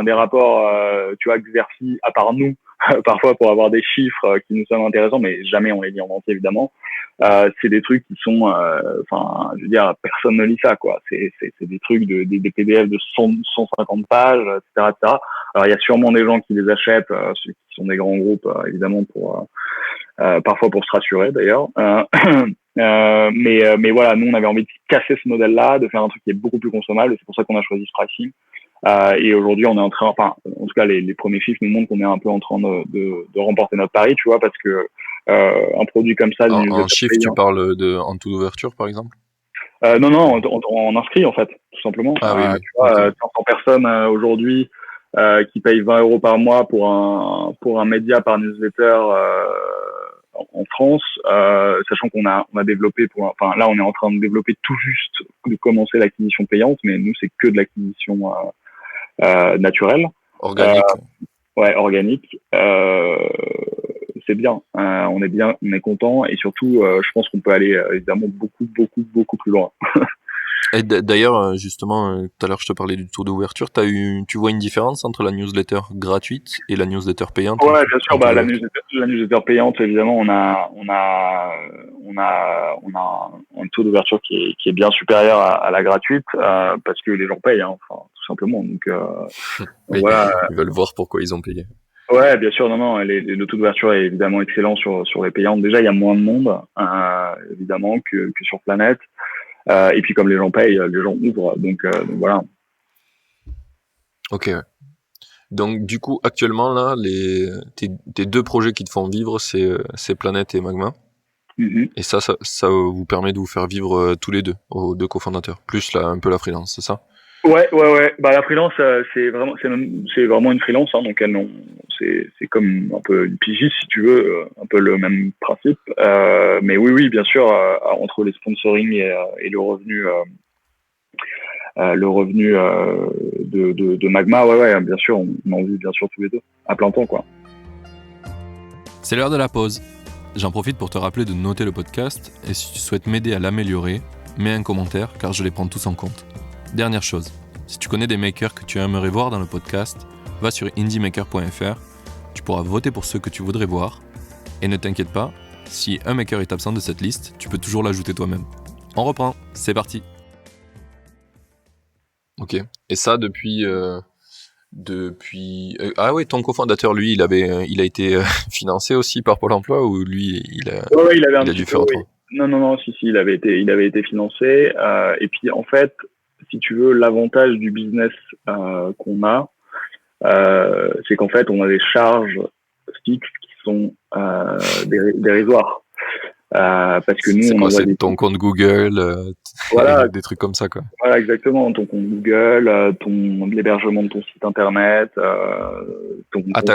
des rapports, tu vois, Xerfi, à part nous, parfois pour avoir des chiffres qui nous semblent intéressants, mais jamais on les lit en entier, évidemment. C'est des trucs qui sont, je veux dire, personne ne lit ça, quoi. C'est des trucs des PDF de 150 pages, etc., etc. Alors, il y a sûrement des gens qui les achètent, ceux qui sont des grands groupes, évidemment, parfois pour se rassurer, d'ailleurs. Mais voilà, nous, on avait envie de casser ce modèle-là, de faire un truc qui est beaucoup plus consommable, et c'est pour ça qu'on a choisi ce pricing. Et aujourd'hui, on est en train, en tout cas, les premiers chiffres nous montrent qu'on est un peu en train de remporter notre pari, tu vois, parce que un produit comme ça... En chiffre, tu parles en taux d'ouverture, par exemple? Non, on inscrit, en fait, tout simplement. Oui. Tu vois, 500 personnes aujourd'hui qui payent 20 euros par mois pour un média par newsletter en France, sachant qu'on a développé là on est en train de développer tout juste de commencer l'acquisition payante, mais nous c'est que de l'acquisition naturelle, organique. Organique. c'est bien. On est content et surtout, je pense qu'on peut aller évidemment beaucoup plus loin. Et d'ailleurs, justement, tout à l'heure, je te parlais du taux d'ouverture. Tu vois une différence entre la newsletter gratuite et la newsletter payante? Ouais, bien sûr. La newsletter payante, évidemment, on a un taux d'ouverture qui est bien supérieur à la gratuite, parce que les gens payent, hein, enfin, tout simplement. Donc, oui, voilà. Ils veulent voir pourquoi ils ont payé. Ouais, bien sûr. Non, le taux d'ouverture est évidemment excellent sur les payantes. Déjà, il y a moins de monde, évidemment, que sur Planète. Et puis comme les gens payent, les gens ouvrent, donc voilà. Ok. Donc du coup, actuellement là, tes deux projets qui te font vivre, c'est Planète et Magma. Mm-hmm. Et ça vous permet de vous faire vivre tous les deux, aux deux cofondateurs, plus là un peu la freelance, c'est ça? Ouais. La freelance, c'est vraiment une freelance, hein, donc c'est comme un peu une pigiste si tu veux, un peu le même principe. Mais oui, bien sûr, entre les sponsoring et le revenu. De Magma, ouais, bien sûr, on en vit bien sûr tous les deux, à plein temps, quoi. C'est l'heure de la pause. J'en profite pour te rappeler de noter le podcast, et si tu souhaites m'aider à l'améliorer, mets un commentaire car je les prends tous en compte. Dernière chose, si tu connais des makers que tu aimerais voir dans le podcast, va sur indiemaker.fr, tu pourras voter pour ceux que tu voudrais voir, et ne t'inquiète pas, si un maker est absent de cette liste, tu peux toujours l'ajouter toi-même. On reprend, c'est parti. Ok, et ça depuis ah oui, ton cofondateur, lui, il a été financé aussi par Pôle Emploi, ou lui il a dû faire autrement? Non, si, il avait été financé, et puis en fait, si tu veux, l'avantage du business qu'on a, c'est qu'en fait on a des charges fixes qui sont dérisoires. Parce que nous, on envoie ton compte Google, voilà, des trucs comme ça, quoi. Voilà, exactement. Ton compte Google, l'hébergement de ton site internet,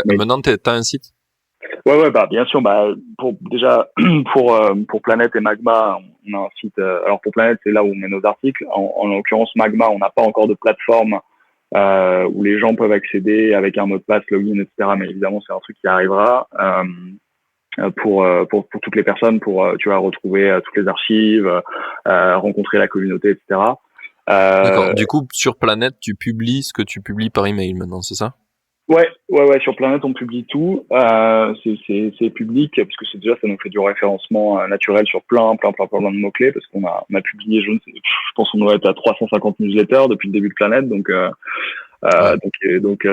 maintenant t'as un site? Ouais, bien sûr. Pour Planète et Magma, on a un site. Alors pour Planète, c'est là où on met nos articles. En l'occurrence, Magma, on n'a pas encore de plateforme où les gens peuvent accéder avec un mot de passe, login, etc. Mais évidemment, c'est un truc qui arrivera. Pour toutes les personnes, tu vas retrouver toutes les archives, rencontrer la communauté, etc. D'accord. Du coup, sur Planète, tu publies ce que tu publies par email maintenant, c'est ça? Ouais. Sur Planète, on publie tout. C'est public parce que ça nous fait du référencement naturel sur plein de mots clés, parce qu'on a publié, je pense qu'on doit être à 350 newsletters depuis le début de Planète, donc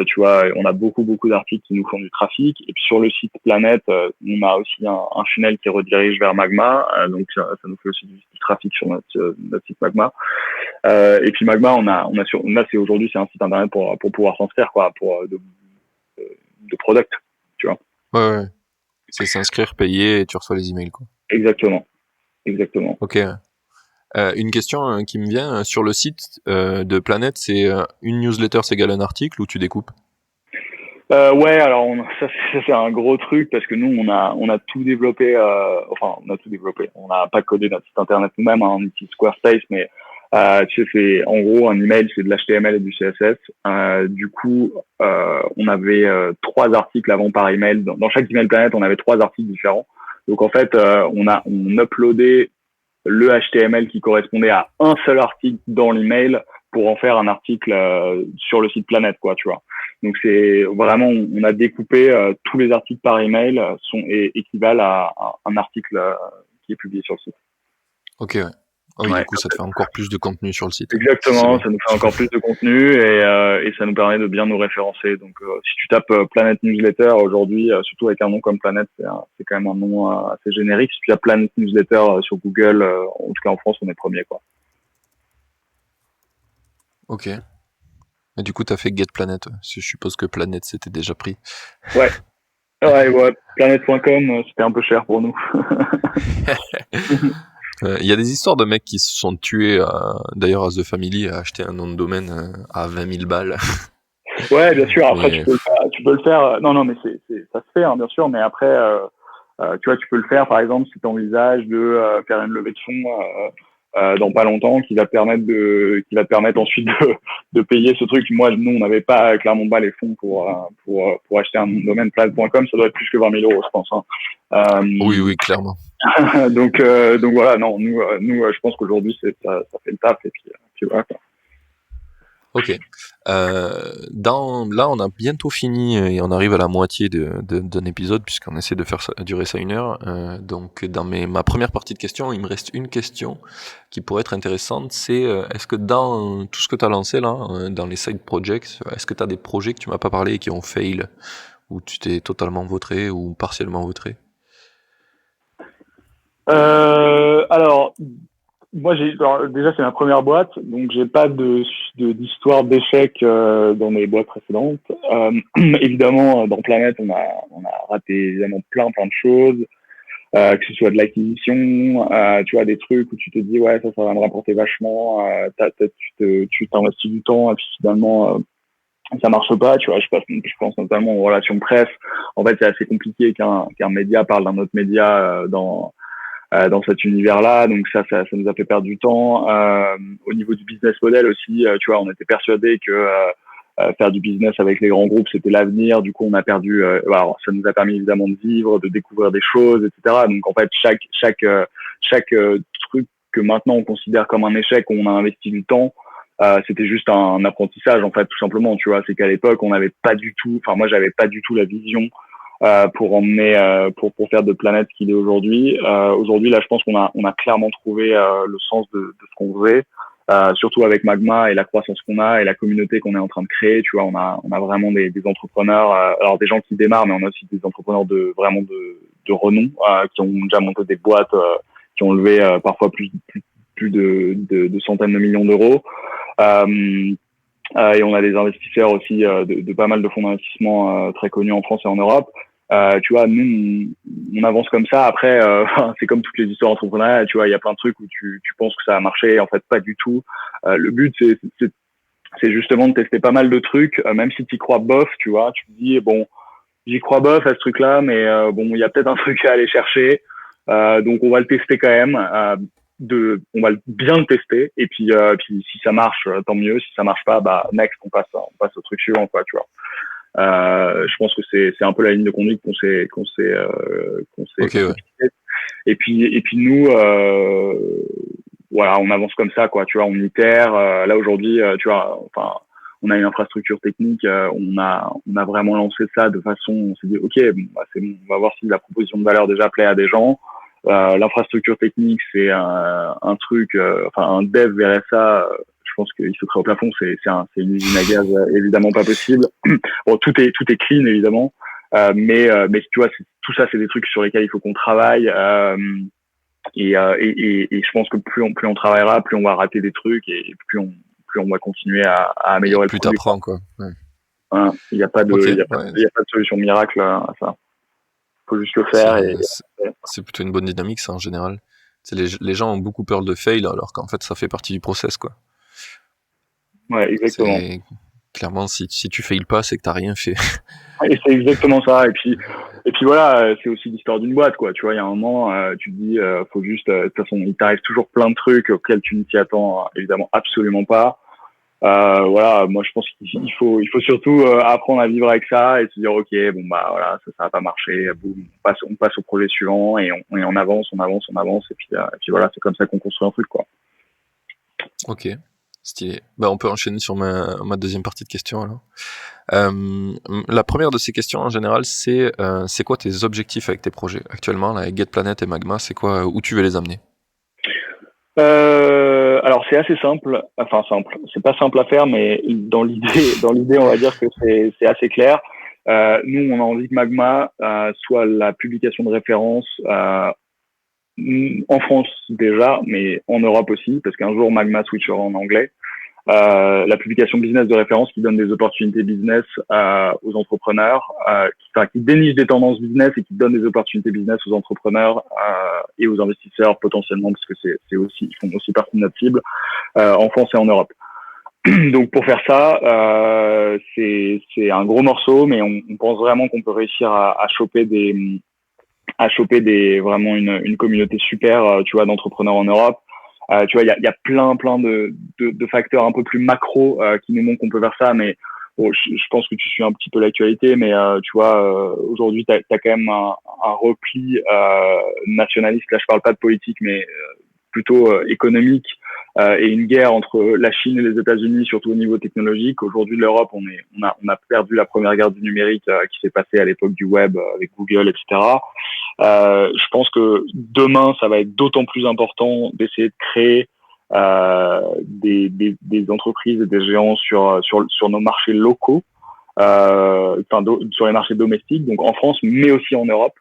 tu vois, on a beaucoup d'articles qui nous font du trafic. Et puis sur le site Planète, on a aussi un funnel qui redirige vers Magma, donc ça nous fait aussi du trafic sur notre site Magma. Et puis Magma, aujourd'hui c'est un site internet pour pouvoir s'inscrire, quoi, pour de product, tu vois. Ouais. C'est s'inscrire, payer, et tu reçois les emails, quoi. Exactement. Ok. Une question qui me vient sur le site de Planète, c'est une newsletter s'égale un article, ou tu découpes? Ouais, alors ça c'est un gros truc, parce que nous on a tout développé. On a tout développé. On n'a pas codé notre site internet nous-mêmes, hein, on utilise Squarespace, mais tu sais, c'est en gros un email, c'est de l'HTML et du CSS. Du coup, on avait 3 articles avant par email. Dans chaque email Planète, on avait 3 articles différents. Donc en fait, on uploadait le HTML qui correspondait à un seul article dans l'email pour en faire un article sur le site Planète, quoi, tu vois. Donc c'est vraiment, on a découpé tous les articles par email équivalent à un article qui est publié sur le site. Ok, ouais. Oh oui, ouais, du coup, ça te fait encore plus de contenu sur le site. Exactement, ça nous fait encore plus de contenu, et ça nous permet de bien nous référencer. Donc, si tu tapes Planète Newsletter aujourd'hui, surtout avec un nom comme Planète, c'est quand même un nom assez générique. Si tu as Planète Newsletter sur Google, en tout cas en France, on est premier, quoi. Ok. Et du coup, t'as fait Get Planet. Je suppose que Planète c'était déjà pris. Ouais. Planète.com, c'était un peu cher pour nous. Il y a des histoires de mecs qui se sont tués, d'ailleurs, As The Family a acheté un nom de domaine à 20 000 balles. Ouais, bien sûr. Après, tu peux le faire. Non, mais ça se fait, hein, bien sûr. Mais après, tu vois, tu peux le faire, par exemple, si tu envisages de faire une levée de fonds dans pas longtemps qui va te permettre ensuite de payer ce truc. Nous, on n'avait clairement pas les fonds pour acheter un nom de domaine. Place.com, ça doit être plus que 20 000 euros, je pense. Oui, clairement. donc voilà, non, nous, je pense qu'aujourd'hui, ça fait le taf et puis voilà, quoi. Ok. Là, on a bientôt fini et on arrive à la moitié d'un épisode puisqu'on essaie de faire durer ça 1 heure. Donc, dans ma première partie de questions, il me reste une question qui pourrait être intéressante. C'est est-ce que dans tout ce que tu as lancé là, dans les side projects, est-ce que tu as des projets que tu m'as pas parlé et qui ont fail, où tu t'es totalement vautré ou partiellement vautré? Alors, moi, déjà, c'est ma première boîte, donc j'ai pas d'histoire d'échec dans mes boîtes précédentes. Évidemment, dans Planète, on a raté évidemment plein de choses, que ce soit de l'acquisition, tu vois, des trucs où tu te dis ouais, ça va me rapporter vachement, tu t'investis du temps et puis finalement ça marche pas, tu vois. Je pense notamment aux relations presse. En fait, c'est assez compliqué qu'un média parle d'un autre média dans cet univers-là. Donc ça nous a fait perdre du temps. Au niveau du business model aussi, tu vois, on était persuadés que faire du business avec les grands groupes, c'était l'avenir. Du coup, on a perdu. Alors, ça nous a permis évidemment de vivre, de découvrir des choses, etc. Donc en fait, chaque truc que maintenant on considère comme un échec, où on a investi du temps, c'était juste un apprentissage en fait, tout simplement. Tu vois, c'est qu'à l'époque, on n'avait pas du tout. Enfin, moi, j'avais pas du tout la vision pour emmener pour faire de Planète ce qu'il est aujourd'hui. Aujourd'hui, là, je pense qu'on a clairement trouvé le sens de ce qu'on faisait, surtout avec Magma et la croissance qu'on a et la communauté qu'on est en train de créer. Tu vois, on a vraiment des entrepreneurs, alors des gens qui démarrent, mais on a aussi des entrepreneurs de renom qui ont déjà monté des boîtes, qui ont levé parfois plus de centaines de millions d'euros. Et on a des investisseurs aussi de pas mal de fonds d'investissement très connus en France et en Europe. Tu vois, nous, on avance comme ça. Après, c'est comme toutes les histoires entrepreneuriales. Tu vois, il y a plein de trucs où tu penses que ça a marché, en fait, pas du tout. Le but, c'est justement de tester pas mal de trucs, même si tu y crois bof, tu vois. Tu te dis, bon, j'y crois bof à ce truc-là, mais bon, il y a peut-être un truc à aller chercher. Donc, on va le tester quand même. On va bien le tester. Et puis si ça marche, tant mieux. Si ça marche pas, bah, next, on passe au truc suivant, quoi, tu vois. Je pense que c'est un peu la ligne de conduite qu'on s'est Okay, ouais. et puis nous voilà, on avance comme ça, quoi, tu vois, on itère. Là aujourd'hui, tu vois, enfin, on a une infrastructure technique, on a vraiment lancé ça de façon, on s'est dit ok, bon, bah, c'est bon, on va voir si la proposition de valeur déjà plaît à des gens. L'infrastructure technique, c'est un truc, enfin un dev verrait ça, je pense qu'il sauterait au plafond. C'est une usine à gaz, évidemment pas possible. Bon, tout est clean évidemment, mais tu vois, tout ça, c'est des trucs sur lesquels il faut qu'on travaille. Et je pense que plus on travaillera, plus on va rater des trucs et plus on va continuer à améliorer et plus le produit. t'apprends, quoi. Ouais. Hein, il n'y a pas de Okay, il y a pas de solution miracle à ça. Faut juste le faire c'est plutôt une bonne dynamique, ça, en général. Les gens ont beaucoup peur de fail, alors qu'en fait, ça fait partie du process, quoi. Ouais, exactement. Clairement, si tu fails pas, c'est que t'as rien fait. Et c'est exactement ça. Et puis voilà, c'est aussi l'histoire d'une boîte, quoi. Tu vois, il y a un moment, tu te dis, faut juste, de toute façon, il t'arrive toujours plein de trucs auxquels tu ne t'y attends évidemment absolument pas. Voilà, moi je pense qu'il faut surtout apprendre à vivre avec ça et se dire ok, bon bah voilà, ça va pas marcher, boum, on passe au projet suivant et on avance et puis voilà, c'est comme ça qu'on construit un truc, quoi. Ok, stylé. Bah, on peut enchaîner sur ma deuxième partie de questions alors. La première de ces questions en général, c'est quoi tes objectifs avec tes projets actuellement là, avec GetPlanet et Magma, c'est quoi, où tu veux les amener? Alors c'est assez simple, enfin simple, c'est pas simple à faire, mais dans l'idée, on va dire que c'est assez clair. Nous, on a envie que Magma soit la publication de référence en France déjà, mais en Europe aussi, parce qu'un jour Magma switchera en anglais. La publication business de référence qui donne des opportunités business aux entrepreneurs, qui déniche des tendances business et qui donne des opportunités business aux entrepreneurs et aux investisseurs potentiellement, parce que ils font aussi partie de notre cible en France et en Europe. Donc pour faire ça, c'est un gros morceau, mais on pense vraiment qu'on peut réussir à choper vraiment une communauté super, tu vois, d'entrepreneurs en Europe. Tu vois, il y a plein de facteurs un peu plus macro qui nous montrent qu'on peut faire ça, mais bon, je pense que tu suis un petit peu l'actualité, mais tu vois, aujourd'hui, t'as quand même un repli nationaliste. Là, je parle pas de politique, mais plutôt économique, et une guerre entre la Chine et les États-Unis, surtout au niveau technologique. Aujourd'hui, l'Europe, on a perdu la première guerre du numérique qui s'est passée à l'époque du web avec Google, etc. Je pense que demain, ça va être d'autant plus important d'essayer de créer des entreprises et des géants sur nos marchés locaux, sur les marchés domestiques, donc en France, mais aussi en Europe.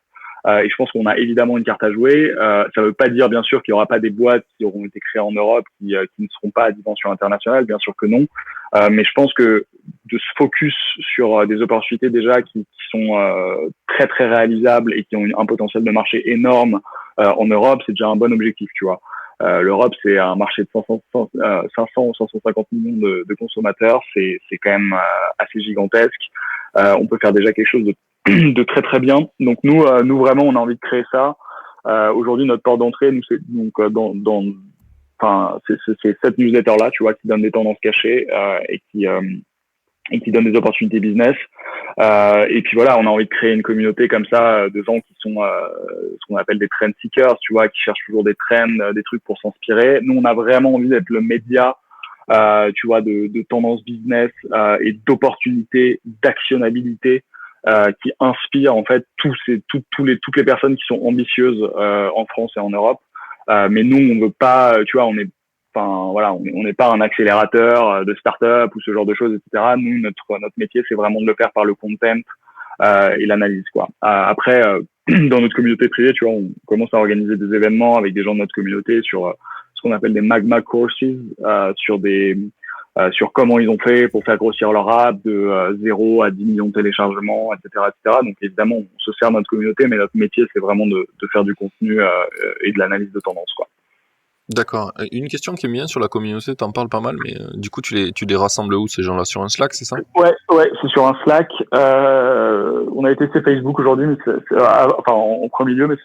Et je pense qu'on a évidemment une carte à jouer. Ça ne veut pas dire, bien sûr, qu'il n'y aura pas des boîtes qui auront été créées en Europe qui ne seront pas à dimension internationale, bien sûr que non. Mais je pense que de se focus sur des opportunités déjà qui sont très très réalisables et qui ont un potentiel de marché énorme en Europe, c'est déjà un bon objectif, tu vois. L'Europe, c'est un marché de 500 ou 550 millions de consommateurs. C'est quand même assez gigantesque. On peut faire déjà quelque chose de très très bien. Donc nous vraiment, on a envie de créer ça. Aujourd'hui, notre porte d'entrée, nous, c'est donc c'est cette newsletter là, tu vois, qui donne des tendances cachées et qui donne des opportunités business. Et puis voilà, on a envie de créer une communauté comme ça de gens qui sont ce qu'on appelle des trend seekers, tu vois, qui cherchent toujours des trends, des trucs pour s'inspirer. Nous, on a vraiment envie d'être le média, tu vois, de tendances business et d'opportunités, d'actionnabilité qui inspire en fait toutes les personnes qui sont ambitieuses en France et en Europe. Mais nous, on veut pas, tu vois, on n'est pas un accélérateur de start-up ou ce genre de choses, etc. Nous, notre métier, c'est vraiment de le faire par le content et l'analyse, quoi. Après, dans notre communauté privée, tu vois, on commence à organiser des événements avec des gens de notre communauté sur ce qu'on appelle des Magma Courses, sur comment ils ont fait pour faire grossir leur app de 0 à 10 millions de téléchargements, etc., etc. Donc évidemment, on se sert de notre communauté, mais notre métier, c'est vraiment de faire du contenu et de l'analyse de tendance, quoi. D'accord. Une question qui est bien sur la communauté, t'en parles pas mal, mais du coup, tu les rassembles où, ces gens-là? Sur un Slack, c'est ça? Ouais, c'est sur un Slack. On a testé Facebook aujourd'hui, mais en premier lieu, mais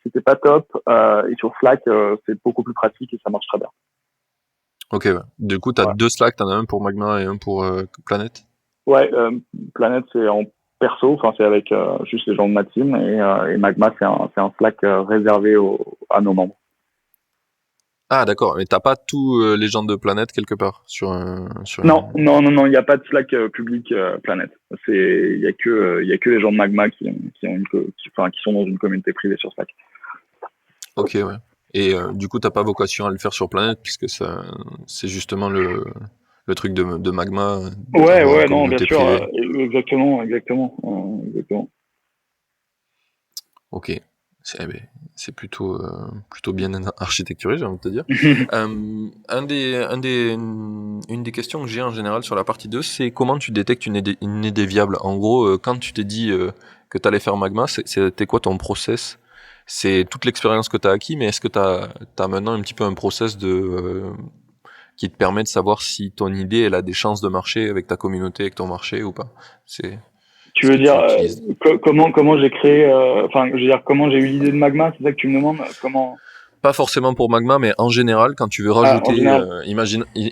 c'était pas top. Et sur Slack, c'est beaucoup plus pratique et ça marche très bien. Ok, ouais. Du coup, t'as Ouais. deux Slack, t'en as un pour Magma et un pour Planète? Ouais, Planète, c'est en perso, enfin c'est avec juste les gens de ma team, et Magma, c'est un Slack réservé à nos membres. Ah, d'accord. Mais t'as pas tous les gens de Planète quelque part Non, il n'y a pas de Slack public Planète. Il y a que les gens de Magma qui sont dans une communauté privée sur Slack. Ok, ouais. Et du coup, t'as pas vocation à le faire sur Planète, puisque ça, c'est justement le truc de Magma, d'avoir une Ouais, non, bien communauté sûr, privée. exactement. Ok. C'est plutôt bien architecturé, j'ai envie de te dire. Une des questions que j'ai en général sur la partie 2, c'est comment tu détectes une idée viable. En gros, quand tu t'es dit que tu allais faire Magma, c'était quoi ton process? C'est toute l'expérience que tu as acquis, mais est-ce que tu as maintenant un petit peu un process qui te permet de savoir si ton idée elle a des chances de marcher avec ta communauté, avec ton marché ou pas? C'est Tu ce veux que tu dire utilises. comment j'ai créé, je veux dire comment j'ai eu l'idée de Magma, c'est ça que tu me demandes? Comment? Pas forcément pour Magma, mais en général, quand tu veux En rajouter, général.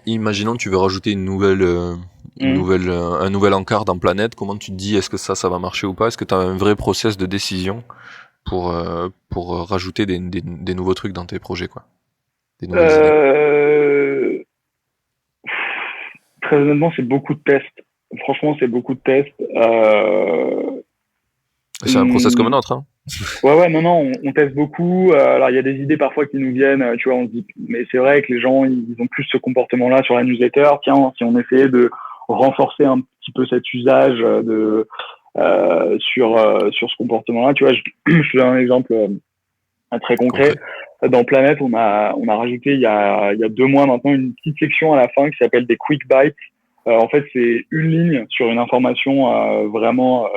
imaginons tu veux rajouter Mhm. un nouvel encart dans Planète, comment tu te dis est-ce que ça va marcher ou pas? Est-ce que tu as un vrai process de décision pour rajouter des nouveaux trucs dans tes projets, quoi? Des nouvelles idées. Euh, Très honnêtement, c'est beaucoup de tests. Franchement, c'est beaucoup de tests. C'est un process comme un Hum, autre, hein? ouais, non, on teste beaucoup. Alors, il y a des idées parfois qui nous viennent, tu vois, on se dit, mais c'est vrai que les gens, ils ont plus ce comportement-là sur la newsletter. Tiens, si on essayait de renforcer un petit peu cet usage sur ce comportement-là, tu vois, je te donne un exemple très concret. Concret. Dans Planète, on a rajouté il y a 2 mois maintenant une petite section à la fin qui s'appelle des quick bites. En fait, c'est une ligne sur une information vraiment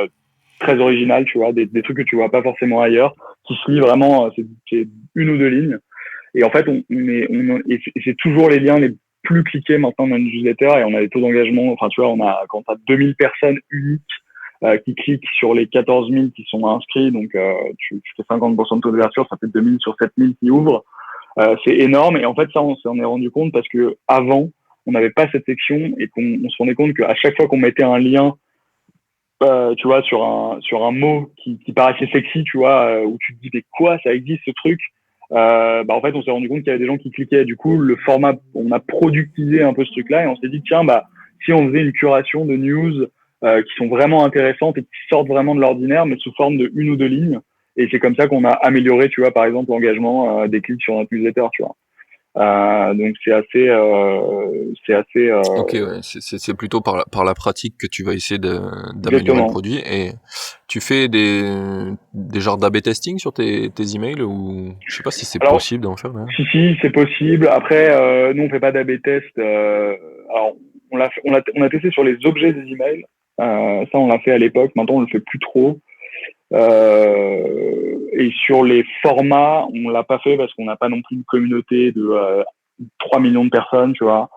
très originale, tu vois, des trucs que tu vois pas forcément ailleurs, qui se lit vraiment, c'est une ou deux lignes. Et en fait, et c'est toujours les liens les plus cliqués maintenant dans une newsletter, et on a des taux d'engagement, enfin, tu vois, quand tu as 2000 personnes uniques qui cliquent sur les 14 000 qui sont inscrits, donc tu fais 50% de taux d'ouverture, ça fait 2000 sur 7000 qui ouvrent. C'est énorme. Et en fait, ça, on s'en est rendu compte parce que avant, on n'avait pas cette section et qu'on se rendait compte qu'à chaque fois qu'on mettait un lien, tu vois, sur un mot qui paraissait sexy, tu vois, où tu te dis mais quoi, ça existe ce truc. En fait, on s'est rendu compte qu'il y avait des gens qui cliquaient. Du coup, le format, on a productisé un peu ce truc-là et on s'est dit tiens, si on faisait une curation de news qui sont vraiment intéressantes et qui sortent vraiment de l'ordinaire, mais sous forme de une ou deux lignes. Et c'est comme ça qu'on a amélioré, tu vois, par exemple, l'engagement des clics sur notre newsletter, tu vois. Donc c'est assez. Ok, ouais. C'est plutôt par la pratique que tu vas essayer d'améliorer le Exactement. produit. Et tu fais des genres d'A/B testing sur tes emails, ou je sais pas si c'est Alors, possible d'en faire, là. si, c'est possible. Après, nous on fait pas d'A/B test. Alors, on a testé sur les objets des emails. Ça, on l'a fait à l'époque. Maintenant, on le fait plus trop. Et sur les formats, on l'a pas fait parce qu'on n'a pas non plus une communauté de 3 millions de personnes, tu vois.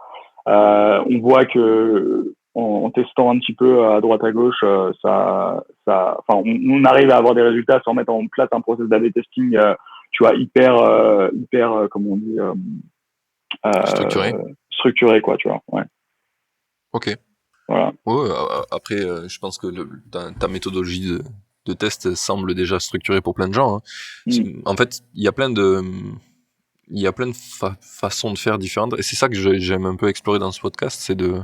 On voit que en testant un petit peu à droite à gauche, on arrive à avoir des résultats sans mettre en place un process d'A/B testing, tu vois, hyper, comme on dit, Structuré. structuré, quoi, tu vois. Ouais, Ok. voilà. Ouais, après, je pense que ta méthodologie de test semble déjà structurée pour plein de gens, hein. Mm. En fait, il y a plein de façons de faire différentes, et c'est ça que j'aime un peu explorer dans ce podcast, c'est de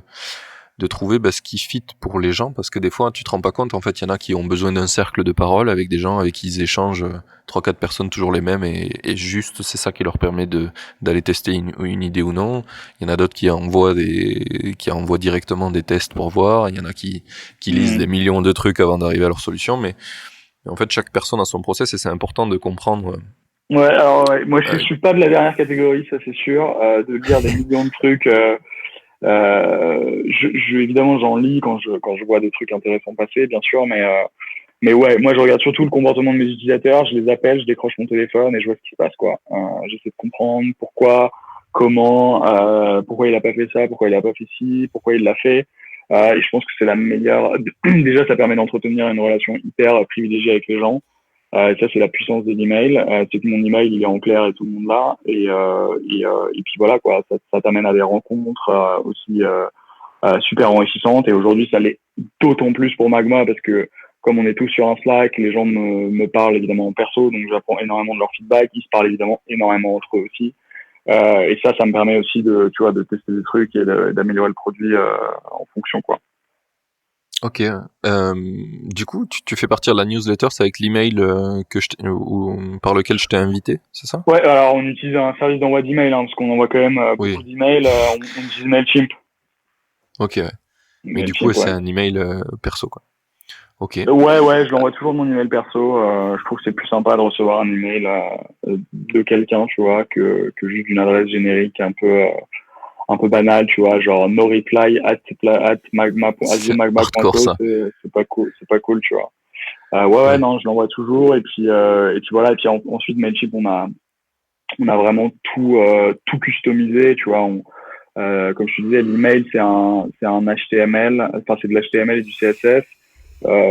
trouver ce qui fit pour les gens, parce que des fois tu te rends pas compte, en fait il y en a qui ont besoin d'un cercle de parole avec des gens avec qui ils échangent, 3-4 personnes toujours les mêmes, et juste c'est ça qui leur permet d'aller tester une idée ou non. Il y en a d'autres qui envoient directement des tests pour voir, il y en a qui lisent des millions de trucs avant d'arriver à leur solution, mais en fait chaque personne a son process, et c'est important de comprendre. Ouais, alors ouais, moi je euh, suis pas de la dernière catégorie, ça c'est sûr, de lire des millions de trucs. Évidemment, j'en lis quand je vois des trucs intéressants passer, bien sûr, mais ouais, moi je regarde surtout le comportement de mes utilisateurs, je les appelle, je décroche mon téléphone et je vois ce qui se passe, quoi. J'essaie de comprendre pourquoi, comment, pourquoi il a pas fait ça, pourquoi il a pas fait ci, pourquoi il l'a fait. Et je pense que c'est la meilleure. Déjà, ça permet d'entretenir une relation hyper privilégiée avec les gens. Ça, c'est la puissance de l'email. C'est que mon email, il est en clair et tout le monde l'a. Et puis voilà, quoi. Ça t'amène à des rencontres aussi super enrichissantes. Et aujourd'hui, ça l'est d'autant plus pour Magma parce que comme on est tous sur un Slack, les gens me parlent évidemment en perso, donc j'apprends énormément de leur feedback. Ils se parlent évidemment énormément entre eux aussi. Et ça me permet aussi tu vois, de tester des trucs et d'améliorer le produit en fonction, quoi. Ok. Du coup, tu fais partir la newsletter, c'est avec l'email par lequel je t'ai invité, c'est ça? Ouais, alors on utilise un service d'envoi d'email, hein, parce qu'on envoie quand même beaucoup Oui. d'emails. On utilise Mailchimp. Ok. Ouais. Mais du coup, Mailchimp, c'est ouais. un email perso, quoi. Ok. Ouais, je l'envoie toujours de mon email perso. Je trouve que c'est plus sympa de recevoir un email de quelqu'un, tu vois, que juste d'une adresse générique un peu banale, tu vois, genre no reply at C'est hardcore, magma.co, ça. c'est pas cool, tu vois. Ouais, Ouais. non, je l'envoie toujours et puis voilà, et puis ensuite Mailchimp, on a vraiment tout customisé, tu vois. Comme je te disais, l'email c'est un HTML, enfin c'est de l'HTML et du CSS.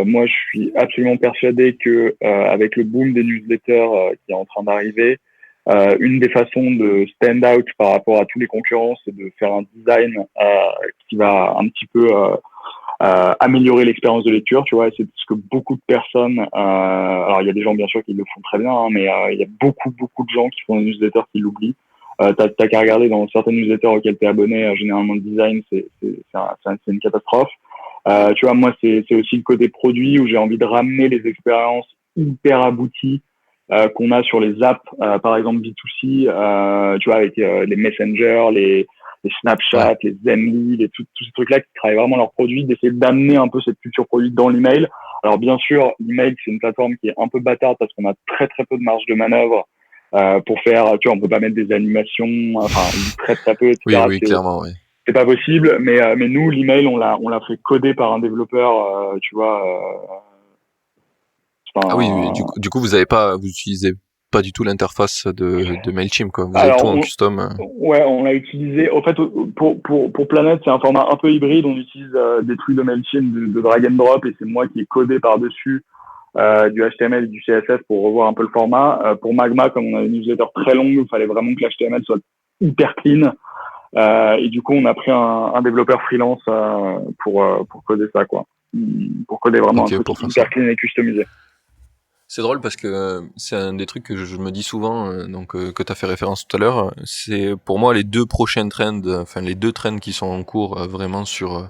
Moi, je suis absolument persuadé que avec le boom des newsletters qui est en train d'arriver, une des façons de stand out par rapport à tous les concurrents, c'est de faire un design qui va un petit peu améliorer l'expérience de lecture, tu vois. C'est ce que beaucoup de personnes, alors il y a des gens bien sûr qui le font très bien, hein, mais il y a beaucoup de gens qui font des newsletters qui l'oublient. T'as qu'à regarder dans certaines newsletters auxquelles t'es abonné, généralement le design c'est une catastrophe. Tu vois, moi, c'est aussi le côté produit où j'ai envie de ramener les expériences hyper abouties qu'on a sur les apps, par exemple B2C, tu vois, avec les Messenger, les Ouais. Snapchat, les Zenly, tous ces trucs-là qui travaillent vraiment leurs produits, d'essayer d'amener un peu cette culture produit dans l'email. Alors, bien sûr, l'email, c'est une plateforme qui est un peu bâtarde parce qu'on a très peu de marge de manœuvre pour faire, tu vois, on peut pas mettre des animations, enfin, très peu, Oui, etc. oui, clairement, oui. C'est pas possible, mais nous l'email on l'a fait coder par un développeur, tu vois. Ah oui, oui, Enfin, vous utilisez pas du tout l'interface de Mailchimp, quoi. Vous avez tout alors en custom. ouais, on l'a utilisé. En fait, pour Planet, c'est un format un peu hybride. On utilise des trucs de Mailchimp de drag and drop et c'est moi qui ai codé par dessus du HTML et du CSS pour revoir un peu le format. Pour Magma, comme on a une newsletter très longue, il fallait vraiment que l'HTML soit hyper clean. Et du coup, on a pris un développeur freelance pour coder ça, quoi. Pour coder vraiment un truc hyper clean et customisé. C'est drôle parce que c'est un des trucs que je me dis souvent, que tu as fait référence tout à l'heure. C'est pour moi les deux prochaines trends, les deux trends qui sont en cours vraiment sur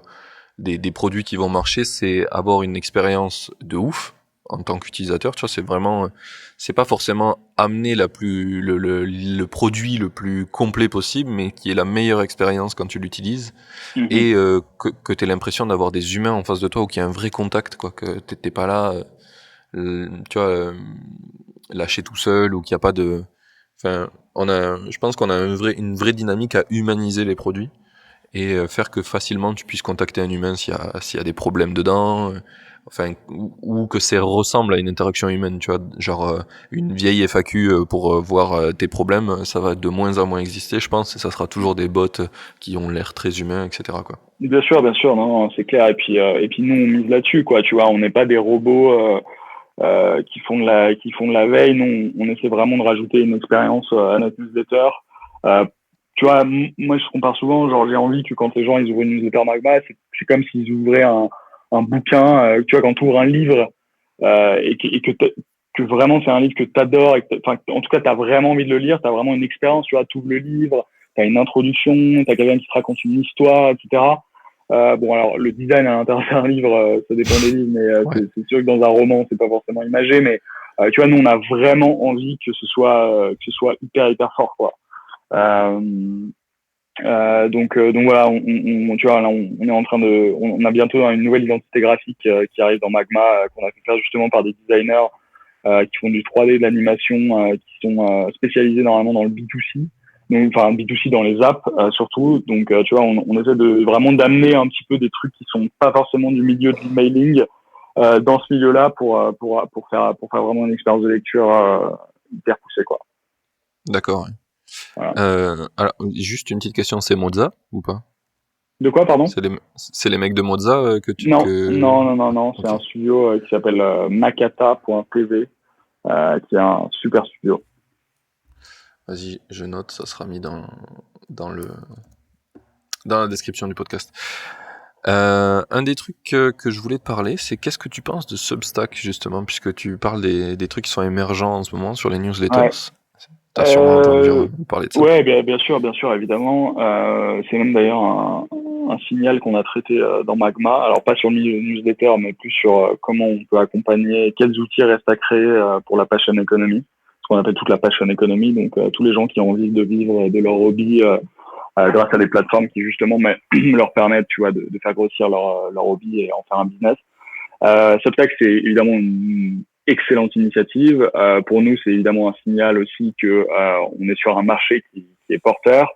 des produits qui vont marcher, c'est avoir une expérience de ouf en tant qu'utilisateur. Tu vois, c'est vraiment, c'est pas forcément amener le produit le plus complet possible, mais qui est la meilleure expérience quand tu l'utilises et que tu aies l'impression d'avoir des humains en face de toi ou qu'il y a un vrai contact, quoi, que t'es pas là. Tu vois, lâché tout seul ou qu'il n'y a pas de, je pense qu'on a une vraie dynamique à humaniser les produits et faire que facilement tu puisses contacter un humain s'il y a des problèmes dedans, ou que ça ressemble à une interaction humaine, tu vois, genre une vieille FAQ pour voir tes problèmes, ça va de moins en moins exister, je pense, et ça sera toujours des bots qui ont l'air très humains, etc., quoi. Bien sûr, non, c'est clair. Et puis nous, on mise là-dessus, quoi. Tu vois, on n'est pas des robots qui font de la veille. Nous, on essaie vraiment de rajouter une expérience à notre newsletter. Tu vois, moi, je compare souvent, genre, j'ai envie que quand les gens, ils ouvrent une newsletter Magma, c'est comme s'ils ouvraient un bouquin. Tu vois, quand tu ouvres un livre et que vraiment c'est un livre que t'adores, en tout cas, t'as vraiment envie de le lire, t'as vraiment une expérience, tu vois, t'ouvres le livre, t'as une introduction, t'as quelqu'un qui te raconte une histoire, etc. Bon, alors le design à l'intérieur d'un livre, ça dépend des livres, mais ouais. c'est sûr que dans un roman, c'est pas forcément imagé, mais tu vois, nous, on a vraiment envie que ce soit hyper fort, quoi. Donc voilà, tu vois, là, on est en train on a bientôt une nouvelle identité graphique qui arrive dans Magma, qu'on a fait faire justement par des designers qui font du 3D, de l'animation, qui sont spécialisés normalement dans le B2C. Donc, enfin, B2C dans les apps surtout. Donc, tu vois, on essaie vraiment d'amener un petit peu des trucs qui sont pas forcément du milieu de l'emailing dans ce milieu-là pour faire vraiment une expérience de lecture hyper poussée, quoi. D'accord. Voilà. Alors, juste une petite question, c'est Moza ou pas? De quoi, pardon? C'est les mecs de Moza que tu... Non, non. Okay. C'est un studio qui s'appelle Makata.tv, qui est un super studio. Vas-y, je note, ça sera mis dans la description du podcast. Un des trucs que je voulais te parler, c'est qu'est-ce que tu penses de Substack, justement, puisque tu parles des trucs qui sont émergents en ce moment sur les newsletters. Ouais. T'as sûrement entendu parler de ça. Ouais, bien sûr, évidemment. C'est même d'ailleurs un signal qu'on a traité dans Magma. Alors pas sur le milieu newsletter, mais plus sur comment on peut accompagner, quels outils restent à créer pour la passion economy, ce qu'on appelle toute la passion economy. Donc tous les gens qui ont envie de vivre de leur hobby grâce à des plateformes qui justement leur permettent, tu vois, de faire grossir leur hobby et en faire un business. Substack, c'est évidemment une excellente initiative. Pour nous, c'est évidemment un signal aussi que on est sur un marché qui est porteur.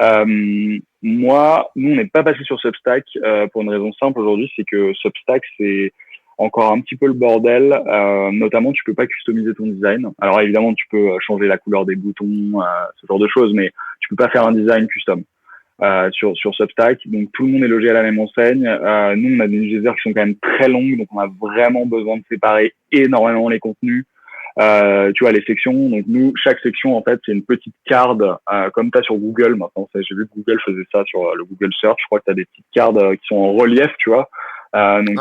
Nous, on n'est pas passé sur Substack pour une raison simple aujourd'hui, c'est que Substack, c'est encore un petit peu le bordel. Notamment, tu peux pas customiser ton design. Alors évidemment, tu peux changer la couleur des boutons, ce genre de choses, mais tu peux pas faire un design custom. Sur Substack, donc tout le monde est logé à la même enseigne. Nous, on a des newsletters qui sont quand même très longues, donc on a vraiment besoin de séparer énormément les contenus. Tu vois, les sections. Donc nous, chaque section, en fait, c'est une petite card, comme tu as sur Google. Maintenant, j'ai vu que Google faisait ça sur le Google Search. Je crois que tu as des petites cards qui sont en relief, tu vois. Donc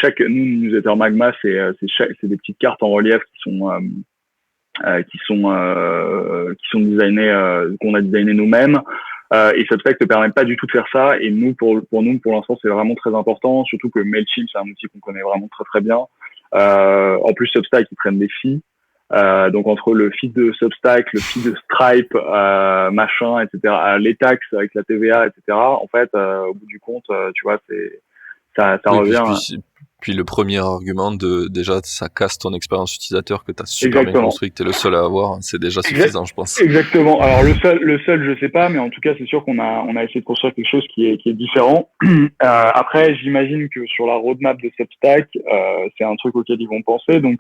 chaque newsletter Magma, c'est des petites cartes en relief qui sont designées, qu'on a designé nous-mêmes. Et Substack te permet pas du tout de faire ça. Et nous, pour l'instant, c'est vraiment très important. Surtout que Mailchimp, c'est un outil qu'on connaît vraiment très très bien. En plus, Substack, ils prennent des fees. Donc entre le feed de Substack, le feed de Stripe, machin, etc., les taxes avec la TVA, etc. En fait, au bout du compte, tu vois, ça revient. Puis le premier argument déjà ça casse ton expérience utilisateur que tu as super bien construit, que tu es le seul à avoir, c'est déjà suffisant, je pense. Exactement. Alors le seul je sais pas, mais en tout cas c'est sûr qu'on a essayé de construire quelque chose qui est différent. Après j'imagine que sur la roadmap de Substack, c'est un truc auquel ils vont penser. Donc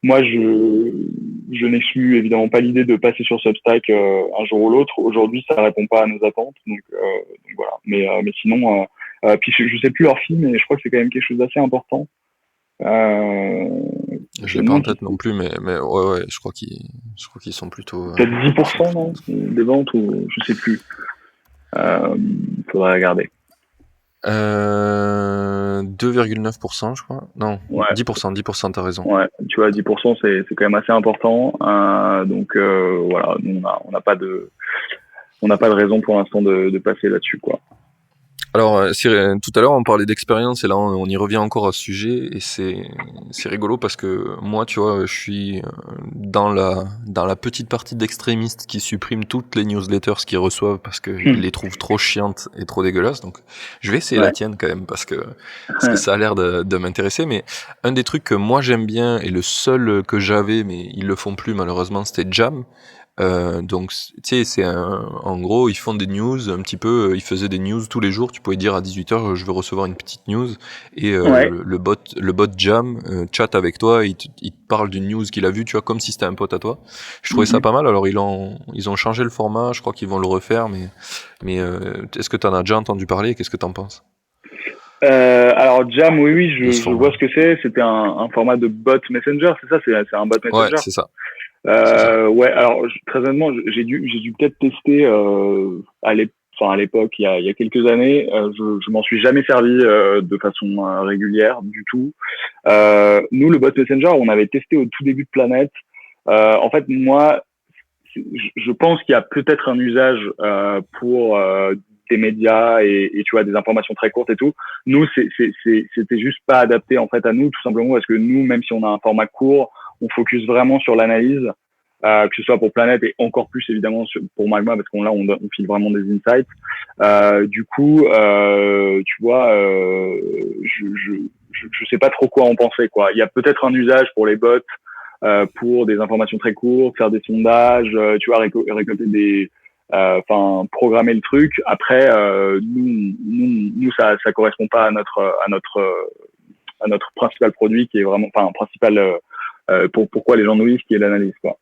moi je n'exclus évidemment pas l'idée de passer sur Substack un jour ou l'autre. Aujourd'hui ça répond pas à nos attentes, donc voilà. Mais sinon puis je sais plus leur fee, mais je crois que c'est quand même quelque chose d'assez important. Je l'ai pas en tête non plus, mais ouais, je crois qu'ils sont plutôt. Peut-être 10%, non, des ventes, ou je sais plus. Faudrait regarder. 2,9%, je crois. Non, Ouais. 10%, t'as raison. Ouais, tu vois, 10%, c'est quand même assez important. Donc voilà, nous, on n'a pas de raison pour l'instant de passer là-dessus, quoi. Alors, tout à l'heure, on parlait d'expérience et là, on y revient encore à ce sujet et c'est rigolo parce que moi, tu vois, je suis dans la petite partie d'extrémistes qui suppriment toutes les newsletters qu'ils reçoivent parce qu'ils les trouvent trop chiantes et trop dégueulasses. Donc, je vais essayer la tienne quand même parce que ça a l'air de m'intéresser. Mais un des trucs que moi j'aime bien et le seul que j'avais, mais ils le font plus malheureusement, c'était Jam. Donc, tu sais, en gros, ils font des news un petit peu, ils faisaient des news tous les jours. Tu pouvais dire à 18h, je veux recevoir une petite news. Et le bot Jam chatte avec toi, il te parle d'une news qu'il a vue, tu vois, comme si c'était un pote à toi. Je trouvais ça pas mal. Alors, ils ont changé le format, je crois qu'ils vont le refaire, mais est-ce que t'en as déjà entendu parler? Qu'est-ce que t'en penses? Alors Jam, oui, je vois ce que c'est. C'était un format de bot messenger, c'est ça? C'est un bot messenger? Ouais, c'est ça. Ouais, alors très honnêtement, j'ai dû peut-être tester à l'époque, il y a quelques années. Je m'en suis jamais servi de façon régulière du tout. Nous, le bot messenger, on avait testé au tout début de Planète. En fait, moi, je pense qu'il y a peut-être un usage pour des médias et tu vois des informations très courtes et tout. Nous, c'était juste pas adapté en fait à nous, tout simplement parce que nous, même si on a un format court, on focus vraiment sur l'analyse, que ce soit pour Planète et encore plus évidemment pour Magma parce qu'on on file vraiment des insights. Du coup, tu vois, je sais pas trop quoi en penser, quoi. Il y a peut-être un usage pour les bots, pour des informations très courtes, faire des sondages, tu vois, récolter des, programmer le truc. Après, nous, ça correspond pas à notre principal produit qui est vraiment, principal pourquoi les gens nous lisent, qui est l'analyse, quoi.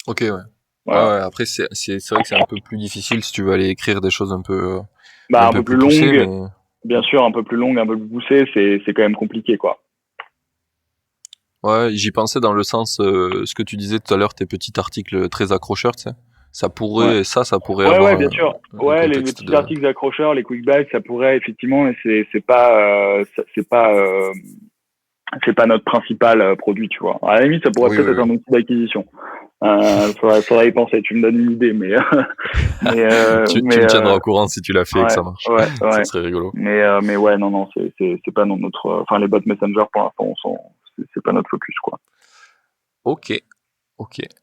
Ok, ouais. Voilà. Ouais, après, c'est vrai que c'est un peu plus difficile si tu veux aller écrire des choses un peu plus poussées, longues. mais... Bien sûr, un peu plus longue, un peu plus poussée, c'est quand même compliqué, quoi. Ouais, j'y pensais dans le sens, ce que tu disais tout à l'heure, tes petits articles très accrocheurs, tu sais. Ça pourrait avoir ouais, bien sûr. Ouais, les petits articles accrocheurs, les quick bites, ça pourrait effectivement, mais c'est pas notre principal produit, tu vois. À la limite, ça pourrait peut-être être un outil d'acquisition. Faudrait y penser. Tu me donnes une idée, mais tu me tiendras au courant si tu l'as fait et que ça marche. Ouais. Ça serait rigolo. Mais ouais, non, c'est pas notre. Enfin, les bots messenger pour l'instant, c'est pas notre focus, quoi. Ok.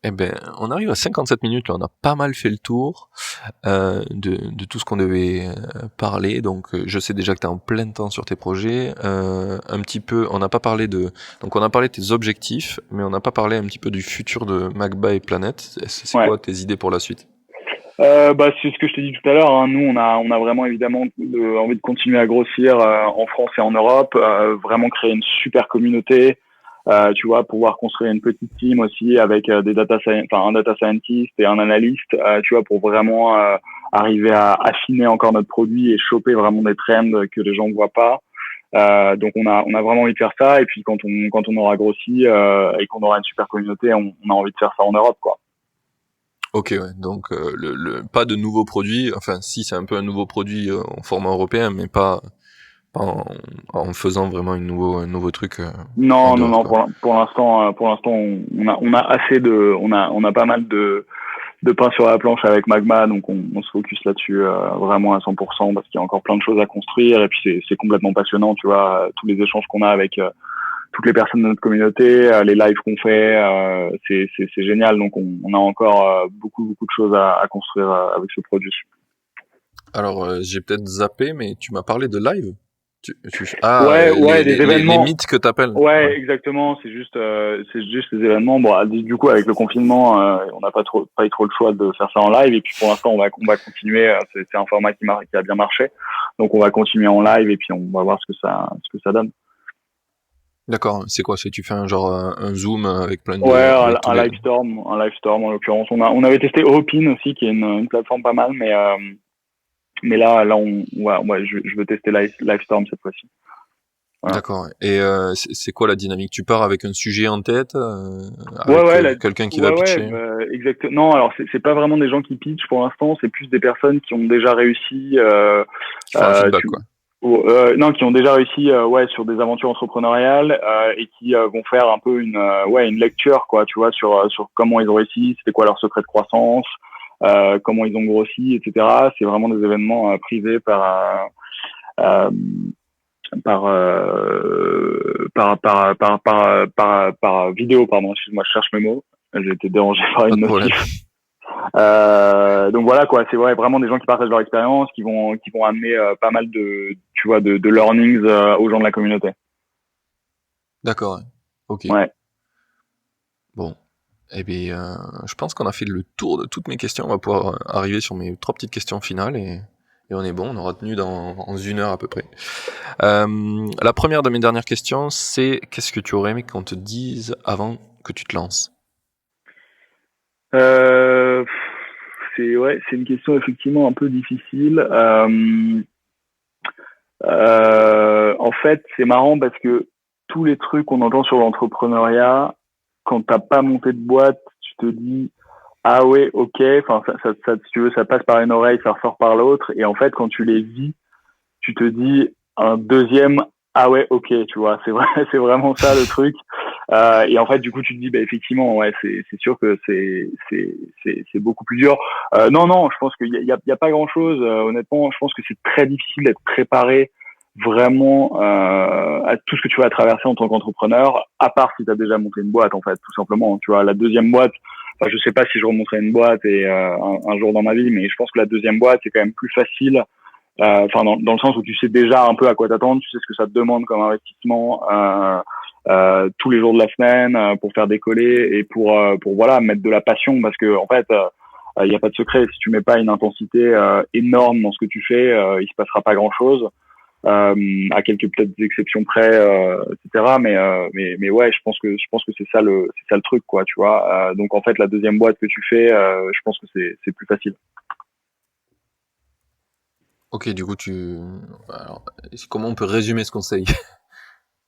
Eh ben, on arrive à 57 minutes, là, on a pas mal fait le tour de tout ce qu'on devait parler. Donc, je sais déjà que tu es en plein temps sur tes projets. Un petit peu, on n'a pas parlé donc on a parlé de tes objectifs, mais on n'a pas parlé un petit peu du futur de Magma et Planète. C'est quoi tes idées pour la suite? C'est ce que je t'ai dit tout à l'heure, hein. Nous, on a vraiment évidemment envie de continuer à grossir en France et en Europe, vraiment créer une super communauté. Tu vois, pouvoir construire une petite team aussi avec un data scientist et un analyste, tu vois, pour vraiment arriver à affiner encore notre produit et choper vraiment des trends que les gens ne voient pas. Donc on a vraiment envie de faire ça, et puis quand on aura grossi et qu'on aura une super communauté, on a envie de faire ça en Europe, quoi. Ok, ouais. Donc pas de nouveaux produits. Enfin, si, c'est un peu un nouveau produit en format européen, mais pas en faisant vraiment un nouveau truc. Non. Pour l'instant, on a assez on a pas mal de pain sur la planche avec Magma, donc on se focus là-dessus vraiment à 100% parce qu'il y a encore plein de choses à construire, et puis c'est complètement passionnant, tu vois, tous les échanges qu'on a avec toutes les personnes de notre communauté, les lives qu'on fait, c'est génial. Donc on a encore beaucoup de choses à construire avec ce produit. Alors j'ai peut-être zappé, mais tu m'as parlé de live. Des événements. Les mythes que t'appelles. Ouais, exactement. C'est juste les événements. Bon, du coup, avec le confinement, on n'a pas eu trop le choix de faire ça en live. Et puis, pour l'instant, on va continuer. C'est un format qui a bien marché. Donc, on va continuer en live et puis on va voir ce que ça donne. D'accord. C'est quoi? Tu fais un zoom avec plein de... Ouais, un live storm en l'occurrence. On avait testé Hopin aussi, qui est une plateforme pas mal, mais là, je veux tester Livestorm cette fois-ci. Voilà. D'accord. Et c'est quoi la dynamique? Tu pars avec un sujet en tête, Ouais, avec quelqu'un qui va pitcher? exactement. Non, alors c'est pas vraiment des gens qui pitchent pour l'instant, c'est plus des personnes qui ont déjà réussi, Qui font un feedback, tu, quoi. non, qui ont déjà réussi, ouais, sur des aventures entrepreneuriales et qui vont faire un peu une lecture, quoi, tu vois, sur comment ils ont réussi, c'était quoi leur secret de croissance, comment ils ont grossi, etc. C'est vraiment des événements privés euh, par vidéo, pardon, excuse-moi, je cherche mes mots. J'ai été dérangé par Pas une de problème. notif. Donc voilà quoi, c'est vraiment des gens qui partagent leur expérience, qui vont amener pas mal de learnings aux gens de la communauté. D'accord. Ouais. Ok. Ouais. Bon. Eh bien, je pense qu'on a fait le tour de toutes mes questions. On va pouvoir arriver sur mes 3 petites questions finales et on est bon. On aura tenu dans 1 heure à peu près. La première de mes dernières questions, c'est qu'est-ce que tu aurais aimé qu'on te dise avant que tu te lances? Euh, c'est une question effectivement un peu difficile. En fait, c'est marrant parce que tous les trucs qu'on entend sur l'entrepreneuriat, quand t'as pas monté de boîte, tu te dis ah ouais, ok. Enfin, si tu veux, ça passe par une oreille, ça ressort par l'autre. Et en fait, quand tu les vis, tu te dis un deuxième ah ouais, ok, tu vois, c'est vrai, c'est vraiment ça le truc. Et en fait, du coup, tu te dis, bah, effectivement, ouais, c'est sûr que c'est beaucoup plus dur. Non, non, je pense qu'il y a pas grand chose. Honnêtement, je pense que c'est très difficile d'être préparé vraiment à tout ce que tu vas traverser en tant qu'entrepreneur, à part si tu as déjà monté une boîte, en fait, tout simplement. Tu vois, la deuxième boîte, enfin, je sais pas si je remonterai une boîte et un jour dans ma vie, mais je pense que la deuxième boîte, c'est quand même plus facile. Enfin, dans le sens où tu sais déjà un peu à quoi t'attendre, tu sais ce que ça te demande comme investissement tous les jours de la semaine pour faire décoller et pour voilà mettre de la passion parce que en fait il y a pas de secret, si tu mets pas une intensité énorme dans ce que tu fais, il se passera pas grand chose. À quelques peut-être exceptions près, etc. Mais ouais, je pense que c'est ça le truc quoi, tu vois. Donc en fait la deuxième boîte que tu fais, je pense que c'est plus facile. Ok, du coup, alors, comment on peut résumer ce conseil?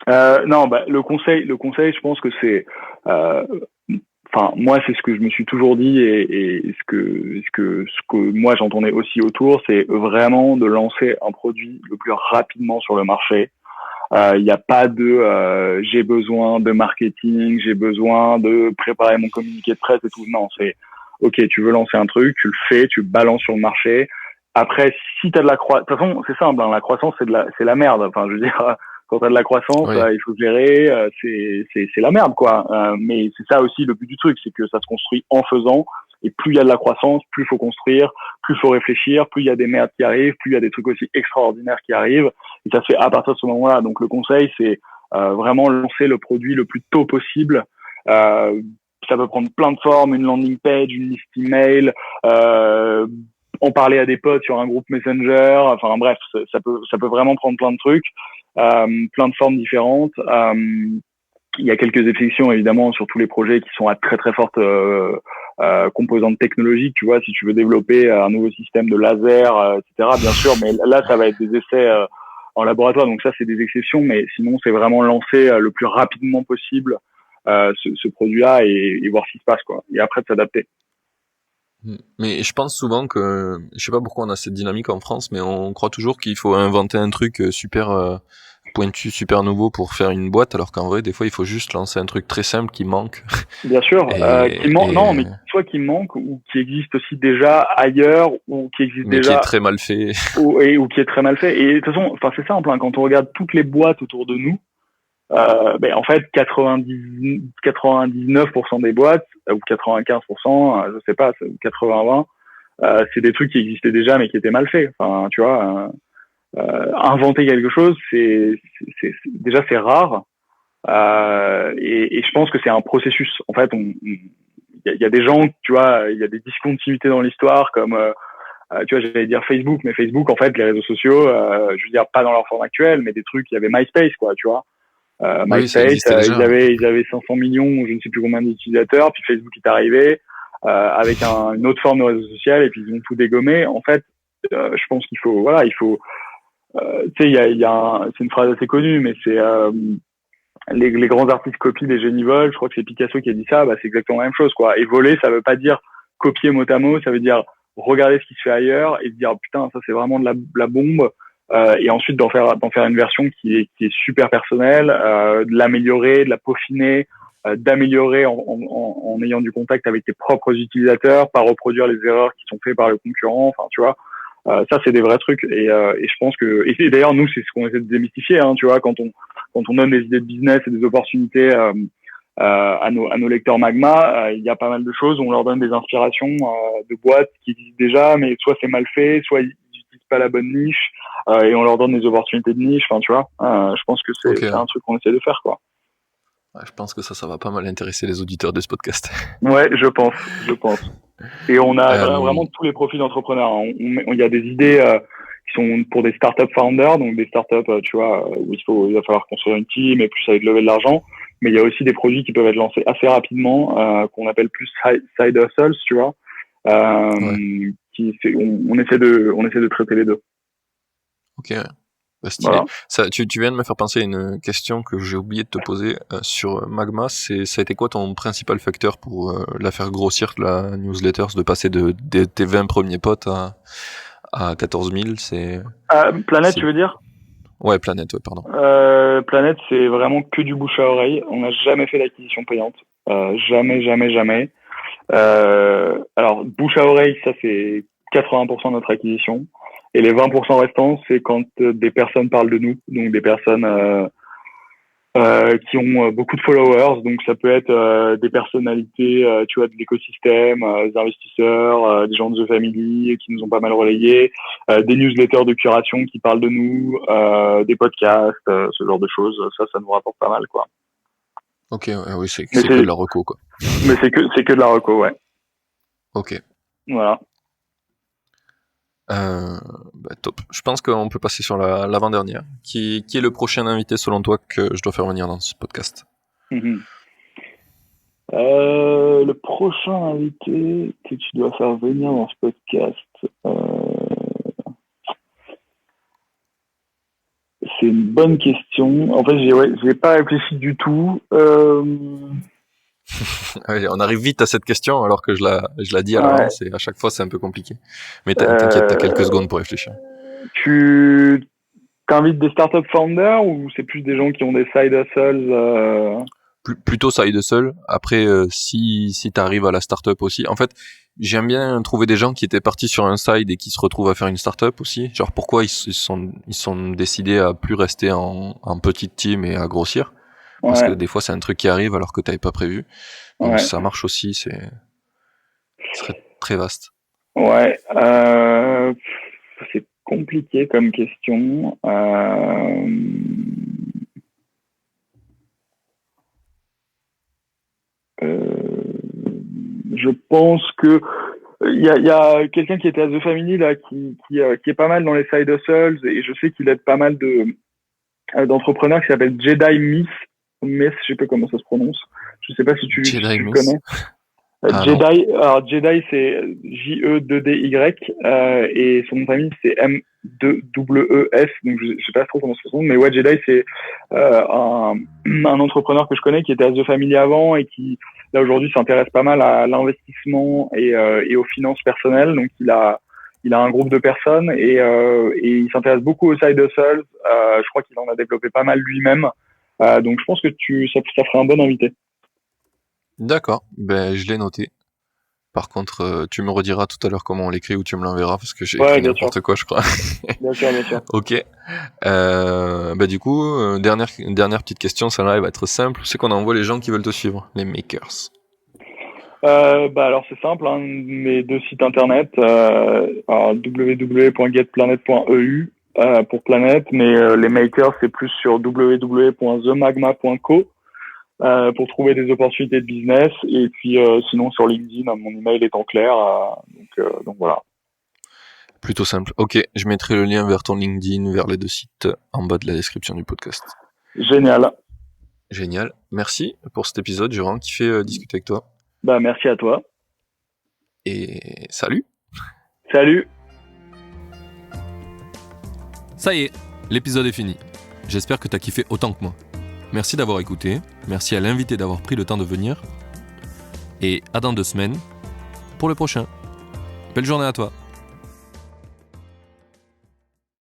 Non, bah, le conseil, je pense que c'est, euh, enfin, moi, c'est ce que je me suis toujours dit et ce que moi j'entendais aussi autour, c'est vraiment de lancer un produit le plus rapidement sur le marché. Il n'y a pas de j'ai besoin de marketing, j'ai besoin de préparer mon communiqué de presse et tout. Non, c'est ok, tu veux lancer un truc, tu le fais, tu le balances sur le marché. Après, si tu as de la croissance, de toute façon, c'est simple, hein, la croissance, c'est la merde. Enfin, je veux dire, quand tu as de la croissance, Oui. il faut gérer, c'est la merde, quoi. Mais c'est ça aussi le but du truc, c'est que ça se construit en faisant. Et plus il y a de la croissance, plus il faut construire, plus il faut réfléchir, plus il y a des merdes qui arrivent, plus il y a des trucs aussi extraordinaires qui arrivent. Et ça se fait à partir de ce moment-là. Donc le conseil, c'est vraiment lancer le produit le plus tôt possible. Euh, Ça peut prendre plein de formes, une landing page, une liste email, en parler à des potes sur un groupe Messenger. Enfin bref, ça peut vraiment prendre plein de trucs, plein de formes différentes. Il y a quelques exceptions évidemment sur tous les projets qui sont à très très forte composante technologique. Tu vois, si tu veux développer un nouveau système de laser, etc. Bien sûr, mais là ça va être des essais en laboratoire. Donc ça c'est des exceptions, mais sinon c'est vraiment lancer le plus rapidement possible ce produit-là et voir ce qui se passe quoi. Et après de s'adapter. Mais je pense souvent que, je sais pas pourquoi on a cette dynamique en France, mais on croit toujours qu'il faut inventer un truc super pointu, super nouveau pour faire une boîte, alors qu'en vrai, des fois, il faut juste lancer un truc très simple qui manque. Bien sûr, Et, non, mais soit qui manque ou qui existe aussi déjà ailleurs ou qui existe mais qui est déjà très mal fait. ou qui est très mal fait. Et de toute façon, enfin c'est simple, hein, quand on regarde toutes les boîtes autour de nous, ben en fait 99% des boîtes ou 95%, je sais pas, 80-20, c'est des trucs qui existaient déjà mais qui étaient mal faits. Enfin, tu vois, inventer quelque chose, déjà c'est rare. Et je pense que c'est un processus. En fait, il y a des gens, tu vois, il y a des discontinuités dans l'histoire, comme tu vois, j'allais dire Facebook, mais Facebook, en fait, les réseaux sociaux, je veux dire pas dans leur forme actuelle, mais des trucs, il y avait MySpace, quoi, tu vois. Oui, ça MySpace, existait ils déjà. avaient ils avaient 500 millions, je ne sais plus combien d'utilisateurs, puis Facebook est arrivé avec une autre forme de réseau social, et puis ils ont tout dégommé. En fait, je pense qu'il faut, voilà, il faut Tu sais, c'est une phrase assez connue, mais c'est les grands artistes copient, les génies volent. Je crois que c'est Picasso qui a dit ça. Bah, c'est exactement la même chose, quoi. Et voler, ça veut pas dire copier mot à mot, ça veut dire regarder ce qui se fait ailleurs et se dire putain, ça c'est vraiment de la bombe. Et ensuite d'en faire une version qui est super personnelle, de l'améliorer, de la peaufiner, d'améliorer en ayant du contact avec tes propres utilisateurs, pas reproduire les erreurs qui sont faites par le concurrent. Enfin, tu vois. Ça c'est des vrais trucs et je pense que et d'ailleurs nous c'est ce qu'on essaie de démystifier, hein, tu vois, quand on donne des idées de business et des opportunités à nos lecteurs Magma, il y a pas mal de choses où on leur donne des inspirations de boîtes qui existent déjà, mais soit c'est mal fait, soit ils n'utilisent pas la bonne niche et on leur donne des opportunités de niche. Enfin, tu vois, je pense que c'est un truc qu'on essaie de faire, quoi. Ouais, je pense que ça va pas mal intéresser les auditeurs de ce podcast. Ouais, je pense. Et on a vraiment tous les profils d'entrepreneurs. Il y a des idées qui sont pour des startup founders, donc des startups, tu vois, où il va falloir construire une team et plus avec lever de l'argent. Mais il y a aussi des produits qui peuvent être lancés assez rapidement, qu'on appelle plus side hustles, tu vois. Ouais. On essaie de traiter les deux. Ok. Bah, stylé. Voilà. Ça, tu viens de me faire penser à une question que j'ai oublié de te poser sur Magma. Ça a été quoi ton principal facteur pour la faire grossir, la newsletter, de passer de tes 20 premiers potes à 14 000? Planète, tu veux dire? Ouais, Planète, ouais, pardon. Planète, c'est vraiment que du bouche à oreille. On n'a jamais fait d'acquisition payante. Jamais. Alors, bouche à oreille, ça c'est 80% de notre acquisition. Et les 20% restants, c'est quand des personnes parlent de nous, donc des personnes qui ont beaucoup de followers. Donc ça peut être des personnalités, tu vois, de l'écosystème, des investisseurs, des gens de The Family qui nous ont pas mal relayés, des newsletters de curation qui parlent de nous, des podcasts, ce genre de choses. Ça nous rapporte pas mal, quoi. Ok, oui, c'est que de la reco, quoi. Mais c'est que de la reco, ouais. Ok. Voilà. Bah, top. Je pense qu'on peut passer sur l'avant-dernière. Qui est le prochain invité selon toi que je dois faire venir dans ce podcast? Le prochain invité que tu dois faire venir dans ce podcast, c'est une bonne question. En fait, j'ai pas réfléchi du tout. On arrive vite à cette question alors que je la dis à l'avance et à chaque fois c'est un peu compliqué. Mais t'inquiète, t'as quelques secondes pour réfléchir. Tu t'invites des startup founders ou c'est plus des gens qui ont des side hustles? Plutôt side hustle. Après, si t'arrives à la startup aussi, en fait, j'aime bien trouver des gens qui étaient partis sur un side et qui se retrouvent à faire une startup aussi. Genre pourquoi ils sont décidés à plus rester en petite team et à grossir. Parce que des fois c'est un truc qui arrive alors que t'avais pas prévu. Donc ça marche aussi, ce serait très vaste. Ouais, c'est compliqué comme question. Je pense que il y a quelqu'un qui était à The Family là qui est pas mal dans les side hustles et je sais qu'il aide pas mal d'entrepreneurs qui s'appelle Jedi Miss, je sais pas comment ça se prononce. Je sais pas si tu connais. Jedi, alors Jedi c'est J-E-2-D-Y et son nom de famille c'est M-2-W-E-S, donc je sais pas trop comment ça se prononce, mais ouais, Jedi c'est un entrepreneur que je connais qui était à The Family avant et qui là aujourd'hui s'intéresse pas mal à l'investissement et aux finances personnelles. Donc il a un groupe de personnes et il s'intéresse beaucoup aux side hustles. Je crois qu'il en a développé pas mal lui-même. Donc je pense que ça ferait un bon invité. D'accord, ben je l'ai noté. Par contre, tu me rediras tout à l'heure comment on l'écrit ou tu me l'enverras parce que j'ai écrit n'importe quoi, je crois. Bien sûr. Ok. Bah du coup, dernière petite question, celle-là elle va être simple. C'est qu'on envoie les gens qui veulent te suivre, les makers. Alors c'est simple, hein, mes deux sites internet, www.getplanet.eu pour Planète, mais les makers c'est plus sur www.themagma.co pour trouver des opportunités de business et puis sinon sur LinkedIn, mon email est en clair, donc voilà. Plutôt simple. Ok, je mettrai le lien vers ton LinkedIn, vers les deux sites en bas de la description du podcast. Génial. Merci pour cet épisode, j'ai vraiment kiffé discuter avec toi. Bah merci à toi. Et salut. Salut. Ça y est, L'épisode est fini. J'espère que t'as kiffé autant que moi. Merci d'avoir écouté, merci à l'invité d'avoir pris le temps de venir. Et à dans 2 semaines pour le prochain. Belle journée à toi.